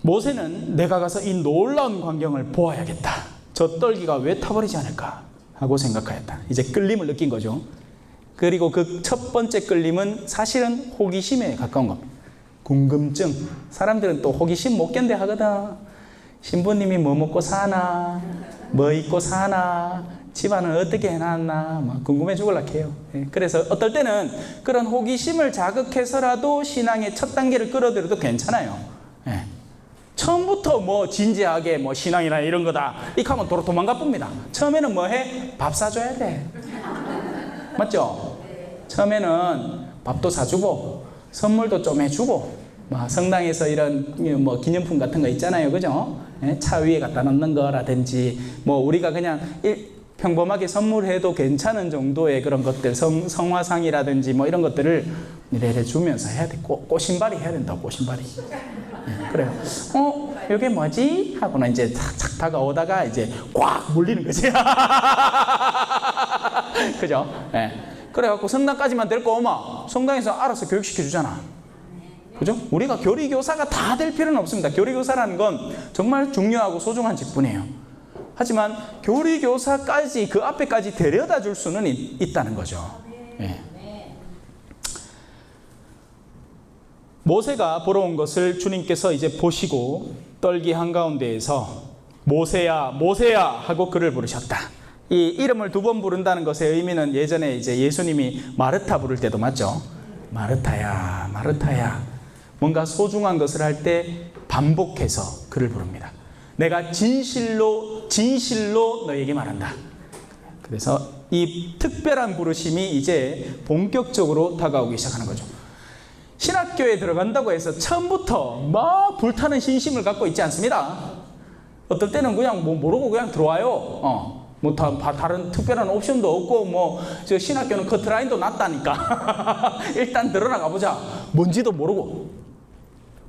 모세는 내가 가서 이 놀라운 광경을 보아야겠다. 저 떨기가 왜 타버리지 않을까 하고 생각하였다. 이제 끌림을 느낀 거죠. 그리고 그 첫 번째 끌림은 사실은 호기심에 가까운 겁니다. 궁금증. 사람들은 또 호기심 못 견뎌 하거든. 신부님이 뭐 먹고 사나, 뭐 입고 사나, 집안은 어떻게 해놨나, 막 궁금해 죽을라 해요. 그래서 어떨 때는 그런 호기심을 자극해서라도 신앙의 첫 단계를 끌어들여도 괜찮아요. 처음부터 뭐 진지하게 뭐 신앙이나 이런 거다 이렇게 하면 도망가 봅니다. 처음에는 뭐 해? 밥 사줘야 돼. 맞죠? 처음에는 밥도 사주고 선물도 좀 해주고 뭐 성당에서 이런 뭐 기념품 같은 거 있잖아요. 그죠? 차 위에 갖다 놓는 거라든지 뭐 우리가 그냥 평범하게 선물해도 괜찮은 정도의 그런 것들, 성화상이라든지 뭐 이런 것들을 이래 주면서 해야 돼. 꽃신발이 해야 된다. 꽃신발이. 그래요. 이게 뭐지? 하고는 이제 착착 다가오다가 이제 꽉 물리는 거지. 그죠? 그래갖고 성당까지만 데리고 오면 성당에서 알아서 교육시켜 주잖아. 그죠? 우리가 교리교사가 다 될 필요는 없습니다. 교리교사라는 건 정말 중요하고 소중한 직분이에요. 하지만 교리교사까지 그 앞에까지 데려다 줄 수는 있다는 거죠. 모세가 보러 온 것을 주님께서 이제 보시고 떨기 한가운데에서 모세야 모세야 하고 그를 부르셨다. 이 이름을 두 번 부른다는 것의 의미는 예전에 이제 예수님이 마르타 부를 때도 맞죠. 마르타야 마르타야. 뭔가 소중한 것을 할 때 반복해서 그를 부릅니다. 내가 진실로 너에게 말한다. 그래서 이 특별한 부르심이 이제 본격적으로 다가오기 시작하는 거죠. 신학교에 들어간다고 해서 처음부터 막 불타는 신심을 갖고 있지 않습니다. 어떨 때는 그냥 뭐 모르고 그냥 들어와요. 뭐 다른 특별한 옵션도 없고 뭐 저 신학교는 커트라인도 낮다니까 일단 들어가 보자. 뭔지도 모르고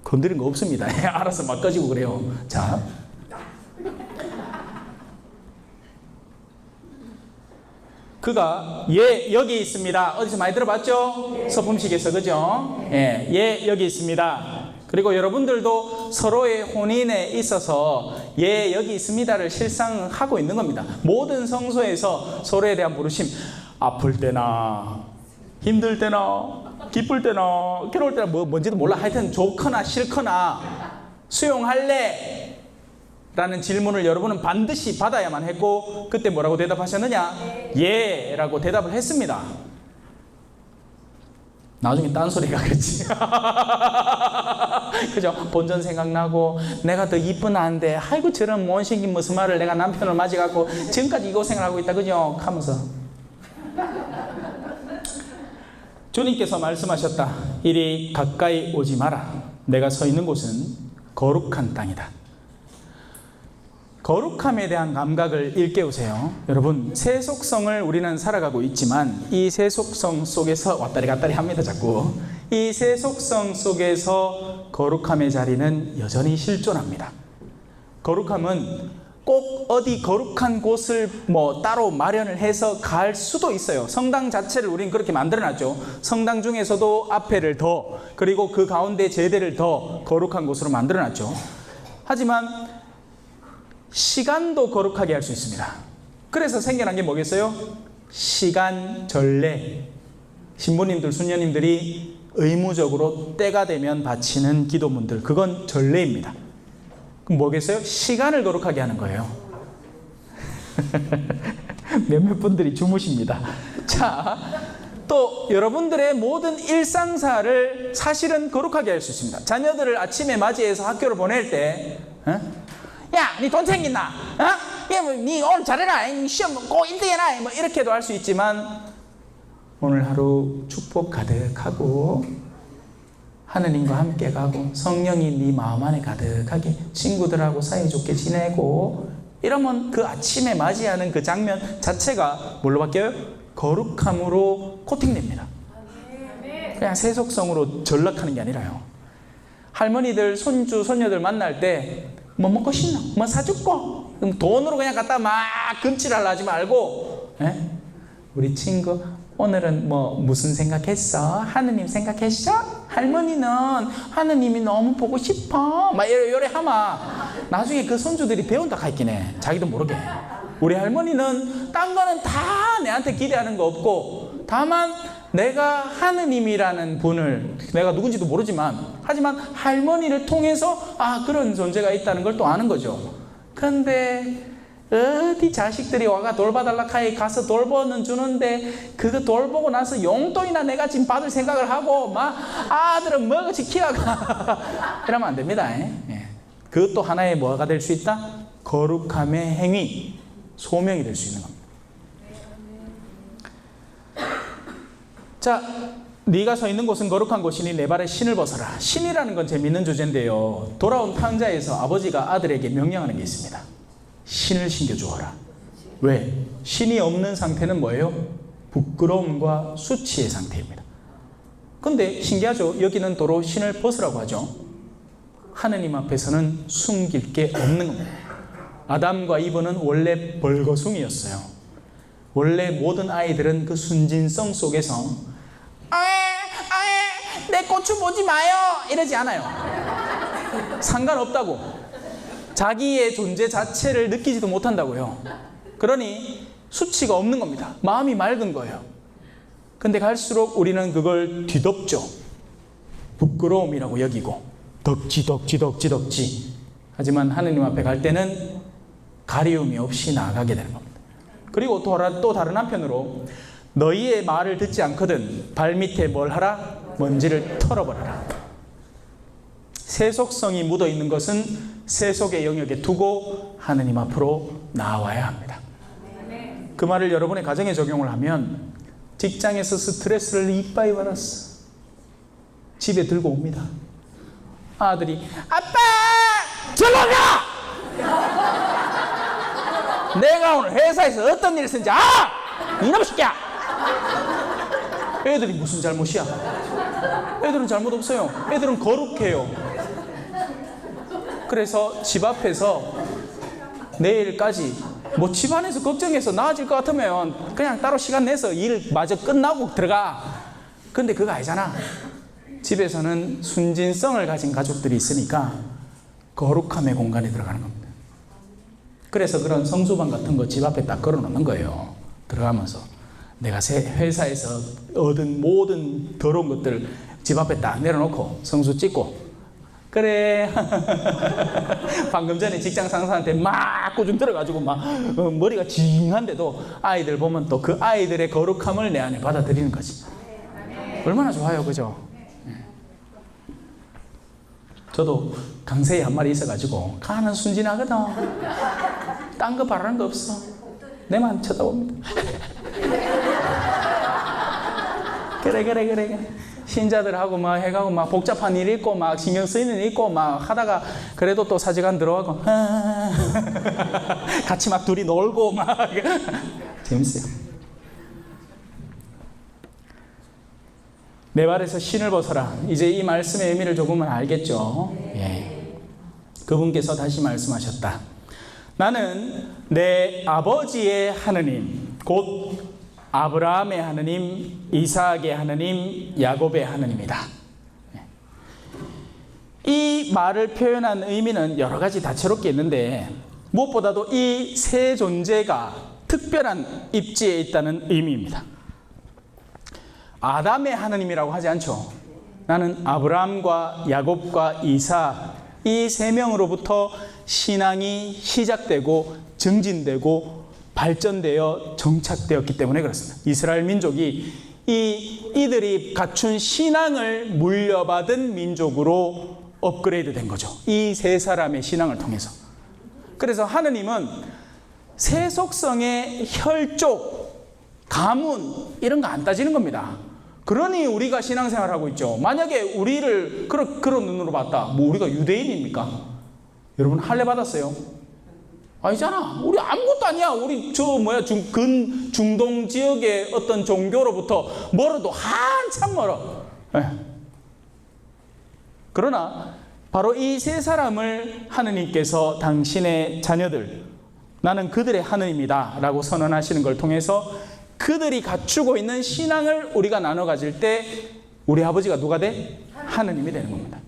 건드린 거 없습니다. 알아서 막 꺼지고 그래요. 자, 그가 여기 있습니다. 어디서 많이 들어봤죠? 서품식에서 그죠? 여기 있습니다. 그리고 여러분들도 서로의 혼인에 있어서 여기 있습니다를 실상하고 있는 겁니다. 모든 성소에서 서로에 대한 부르심, 아플 때나 힘들 때나 기쁠 때나 괴로울 때나 뭔지도 몰라. 하여튼 좋거나 싫거나 수용할래? 라는 질문을 여러분은 반드시 받아야만 했고 그때 뭐라고 대답하셨느냐? 예 라고 대답을 했습니다. 나중에 딴소리가 그렇지. 그죠? 본전 생각나고 내가 더 이쁜 아인데 아이고 저런 못생긴 무슨 말을 내가 남편을 맞이갖고 지금까지 이 고생을 하고 있다 그죠? 하면서 주님께서 말씀하셨다. 이리 가까이 오지 마라. 내가 서 있는 곳은 거룩한 땅이다. 거룩함에 대한 감각을 일깨우세요. 여러분, 세속성을 우리는 살아가고 있지만 이 세속성 속에서 왔다리 갔다리 합니다. 자꾸 이 세속성 속에서 거룩함의 자리는 여전히 실존합니다. 거룩함은 꼭 어디 거룩한 곳을 뭐 따로 마련을 해서 갈 수도 있어요. 성당 자체를 우리는 그렇게 만들어놨죠. 성당 중에서도 앞에를 더, 그리고 그 가운데 제대를 더 거룩한 곳으로 만들어놨죠. 하지만 시간도 거룩하게 할 수 있습니다. 그래서 생겨난 게 뭐겠어요? 시간 전례. 신부님들, 수녀님들이 의무적으로 때가 되면 바치는 기도문들, 그건 전례입니다. 그럼 뭐겠어요? 시간을 거룩하게 하는 거예요. 몇몇 분들이 주무십니다. 자, 또 여러분들의 모든 일상사를 사실은 거룩하게 할 수 있습니다. 자녀들을 아침에 맞이해서 학교를 보낼 때, 야, 니 돈 챙긴다. 야, 니 오늘 잘해라. 시험 꼭 1등해라. 뭐 이렇게도 할 수 있지만, 오늘 하루 축복 가득하고 하느님과 함께 가고 성령이 네 마음 안에 가득하게 친구들하고 사이좋게 지내고 이러면 그 아침에 맞이하는 그 장면 자체가 뭘로 바뀌어요? 거룩함으로 코팅됩니다. 그냥 세속성으로 전락하는 게 아니라요. 할머니들, 손주, 손녀들 만날 때 뭐 먹고 싶나? 뭐 사줄까? 그럼 돈으로 그냥 갖다 막 금칠하려 하지 말고, 우리 친구 오늘은 뭐 무슨 생각했어? 하느님 생각했어? 할머니는 하느님이 너무 보고 싶어. 막 이래 하마 나중에 그 손주들이 배운다 가있긴 해. 자기도 모르게. 우리 할머니는 딴 거는 다 내한테 기대하는 거 없고, 다만 내가 하느님이라는 분을, 내가 누군지도 모르지만, 하지만 할머니를 통해서 그런 존재가 있다는 걸 또 아는 거죠. 그런데 어디 자식들이 와가 돌봐달라 카이 가서 돌보는 주는데 그거 돌보고 나서 용돈이나 내가 지금 받을 생각을 하고 막 아들은 뭐같이 키워가 이러면 안 됩니다. 그것도 하나의 뭐가 될 수 있다? 거룩함의 행위, 소명이 될 수 있는 겁니다. 자, 네가 서 있는 곳은 거룩한 곳이니 내 발에 신을 벗어라. 신이라는 건 재밌는 주제인데요, 돌아온 탕자에서 아버지가 아들에게 명령하는 게 있습니다. 신을 신겨주어라. 왜? 신이 없는 상태는 뭐예요? 부끄러움과 수치의 상태입니다. 근데 신기하죠? 여기는 도로 신을 벗으라고 하죠. 하느님 앞에서는 숨길 게 없는 겁니다. 아담과 이브는 원래 벌거숭이였어요. 원래 모든 아이들은 그 순진성 속에서 내 고추 보지 마요 이러지 않아요. 상관없다고. 자기의 존재 자체를 느끼지도 못한다고요. 그러니 수치가 없는 겁니다. 마음이 맑은 거예요. 근데 갈수록 우리는 그걸 뒤덮죠. 부끄러움이라고 여기고 덕지. 하지만 하느님 앞에 갈 때는 가리움이 없이 나아가게 되는 겁니다. 그리고 또 다른 한편으로 너희의 말을 듣지 않거든 발밑에 뭘 하라? 먼지를 털어버려라. 세속성이 묻어있는 것은 세속의 영역에 두고 하느님 앞으로 나와야 합니다. 그 말을 여러분의 가정에 적용을 하면, 직장에서 스트레스를 이빠이 받았어. 집에 들고 옵니다. 아들이 아빠! 절로 가! 내가 오늘 회사에서 어떤 일을 했는지 이놈의 새끼야! 애들이 무슨 잘못이야? 애들은 잘못 없어요. 애들은 거룩해요. 그래서 집 앞에서 내일까지 뭐 집안에서 걱정해서 나아질 것 같으면 그냥 따로 시간 내서 일 마저 끝나고 들어가. 근데 그거 아니잖아. 집에서는 순진성을 가진 가족들이 있으니까 거룩함의 공간에 들어가는 겁니다. 그래서 그런 성수방 같은 거 집 앞에 딱 걸어놓는 거예요. 들어가면서 내가 회사에서 얻은 모든 더러운 것들 집 앞에 딱 내려놓고 성수 찍고, 그래 방금 전에 직장 상사한테 막 꾸중 들어가지고 막 머리가 징한데도 아이들 보면 또 그 아이들의 거룩함을 내 안에 받아들이는 거지. 얼마나 좋아요, 그죠? 저도 강세에 한 마리 있어가지고 가는 순진하거든. 딴 거 바라는 거 없어. 내만 쳐다봅니다. 그래. 신자들하고 막 해가고 막 복잡한 일 있고 막 신경 쓰이는 일 있고 막 하다가 그래도 또 사제관 들어가고 같이 막 둘이 놀고 막 재밌어요. 내 발에서 신을 벗어라. 이제 이 말씀의 의미를 조금은 알겠죠? 예. 그분께서 다시 말씀하셨다. 나는 내 아버지의 하느님, 곧 아브라함의 하느님, 이삭의 하느님, 야곱의 하느님이다. 이 말을 표현한 의미는 여러 가지 다채롭게 있는데 무엇보다도 이 세 존재가 특별한 입지에 있다는 의미입니다. 아담의 하느님이라고 하지 않죠. 나는 아브라함과 야곱과 이삭 이 세 명으로부터 신앙이 시작되고 증진되고 발전되어 정착되었기 때문에 그렇습니다. 이스라엘 민족이 이들이 갖춘 신앙을 물려받은 민족으로 업그레이드 된 거죠. 이 세 사람의 신앙을 통해서. 그래서 하느님은 세속성의 혈족, 가문 이런 거 안 따지는 겁니다. 그러니 우리가 신앙생활을 하고 있죠. 만약에 우리를 그런 눈으로 봤다. 뭐 우리가 유대인입니까? 여러분 할례 받았어요? 아니잖아. 우리 아무것도 아니야. 우리 중동 지역의 어떤 종교로부터 멀어도 한참 멀어. 네. 그러나 바로 이 세 사람을 하느님께서 당신의 자녀들, 나는 그들의 하느님이다 라고 선언하시는 걸 통해서 그들이 갖추고 있는 신앙을 우리가 나눠 가질 때 우리 아버지가 누가 돼? 하느님이 되는 겁니다.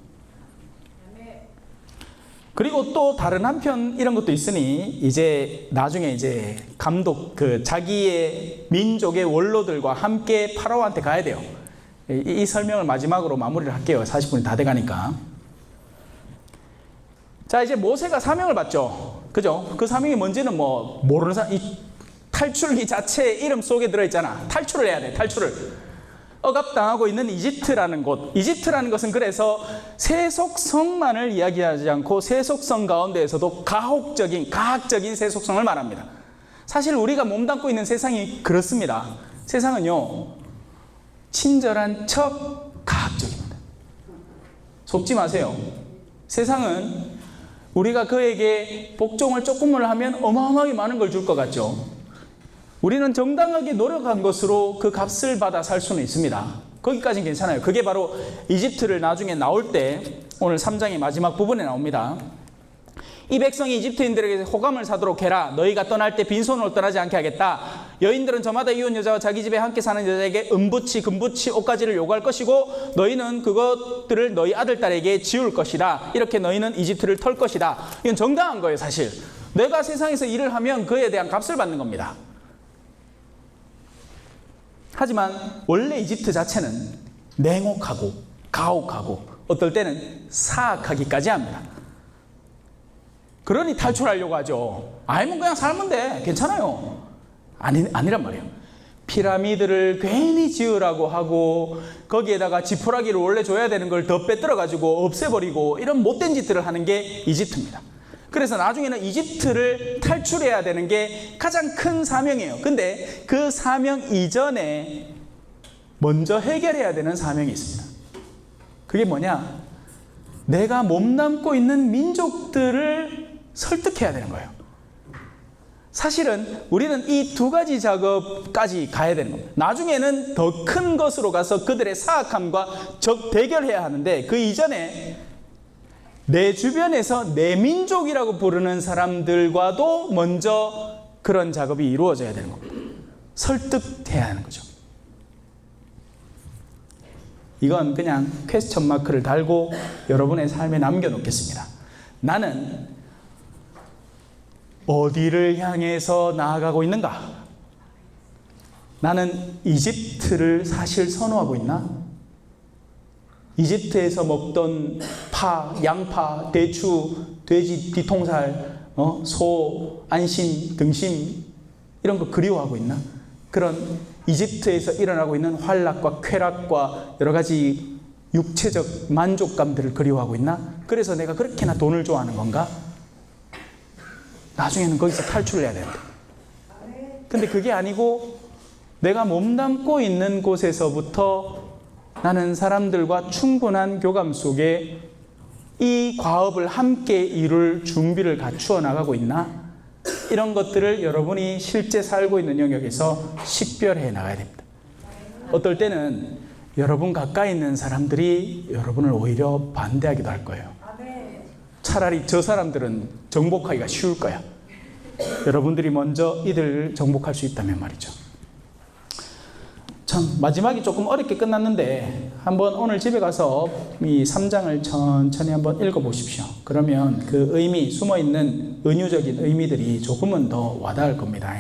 그리고 또 다른 한편 이런 것도 있으니 이제 나중에 이제 감독 자기의 민족의 원로들과 함께 파라오한테 가야 돼요. 이 설명을 마지막으로 마무리를 할게요. 40분이 다 돼가니까. 자, 이제 모세가 사명을 받죠. 그죠? 그 사명이 뭔지는 뭐 모르는 사람, 이 탈출기 자체의 이름 속에 들어있잖아. 탈출을 해야 돼. 탈출을. 억압당하고 있는 이집트라는 곳. 이집트라는 것은 그래서 세속성만을 이야기하지 않고 세속성 가운데에서도 가학적인 세속성을 말합니다. 사실 우리가 몸담고 있는 세상이 그렇습니다. 세상은요, 친절한 척 가학적입니다. 속지 마세요. 세상은 우리가 그에게 복종을 조금만 하면 어마어마하게 많은 걸 줄 것 같죠. 우리는 정당하게 노력한 것으로 그 값을 받아 살 수는 있습니다. 거기까지는 괜찮아요. 그게 바로 이집트를 나중에 나올 때 오늘 3장의 마지막 부분에 나옵니다. 이 백성이 이집트인들에게 호감을 사도록 해라. 너희가 떠날 때 빈손으로 떠나지 않게 하겠다. 여인들은 저마다 이혼 여자와 자기 집에 함께 사는 여자에게 은부치, 금부치, 옷가지를 요구할 것이고 너희는 그것들을 너희 아들, 딸에게 지울 것이다. 이렇게 너희는 이집트를 털 것이다. 이건 정당한 거예요, 사실. 내가 세상에서 일을 하면 그에 대한 값을 받는 겁니다. 하지만 원래 이집트 자체는 냉혹하고 가혹하고 어떨 때는 사악하기까지 합니다. 그러니 탈출하려고 하죠. 아니면 그냥 살면 돼. 괜찮아요. 아니란 말이에요. 피라미드를 괜히 지으라고 하고 거기에다가 지푸라기를 원래 줘야 되는 걸 더 빼들어가지고 없애버리고 이런 못된 짓들을 하는 게 이집트입니다. 그래서 나중에는 이집트를 탈출해야 되는 게 가장 큰 사명이에요. 근데 그 사명 이전에 먼저 해결해야 되는 사명이 있습니다. 그게 뭐냐? 내가 몸담고 있는 민족들을 설득해야 되는 거예요. 사실은 우리는 이 두 가지 작업까지 가야 되는 겁니다. 나중에는 더 큰 것으로 가서 그들의 사악함과 대결해야 하는데 그 이전에 내 주변에서 내 민족이라고 부르는 사람들과도 먼저 그런 작업이 이루어져야 되는 겁니다. 설득해야 하는 거죠. 이건 그냥 퀘스천 마크를 달고 여러분의 삶에 남겨놓겠습니다. 나는 어디를 향해서 나아가고 있는가? 나는 이집트를 사실 선호하고 있나? 이집트에서 먹던 파, 양파, 대추, 돼지 뒤통살, 소, 안심, 등심 이런 거 그리워하고 있나? 그런 이집트에서 일어나고 있는 환락과 쾌락과 여러 가지 육체적 만족감들을 그리워하고 있나? 그래서 내가 그렇게나 돈을 좋아하는 건가? 나중에는 거기서 탈출을 해야 된다. 근데 그게 아니고 내가 몸담고 있는 곳에서부터 나는 사람들과 충분한 교감 속에 이 과업을 함께 이룰 준비를 갖추어 나가고 있나? 이런 것들을 여러분이 실제 살고 있는 영역에서 식별해 나가야 됩니다. 어떨 때는 여러분 가까이 있는 사람들이 여러분을 오히려 반대하기도 할 거예요. 차라리 저 사람들은 정복하기가 쉬울 거야. 여러분들이 먼저 이들 정복할 수 있다면 말이죠. 참 마지막이 조금 어렵게 끝났는데 한번 오늘 집에 가서 이 3장을 천천히 한번 읽어보십시오. 그러면 그 의미, 숨어있는 은유적인 의미들이 조금은 더 와닿을 겁니다.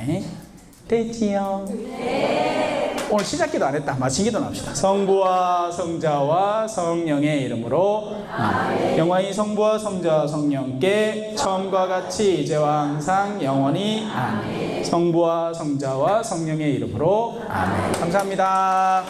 됐지요? 네. 오늘 시작기도 안 했다. 마친 기도는 합시다. 성부와 성자와 성령의 이름으로 아멘. 영광이 성부와 성자와 성령께 처음과 같이 이제와 항상 영원히 아멘. 성부와 성자와 성령의 이름으로 아멘. 감사합니다.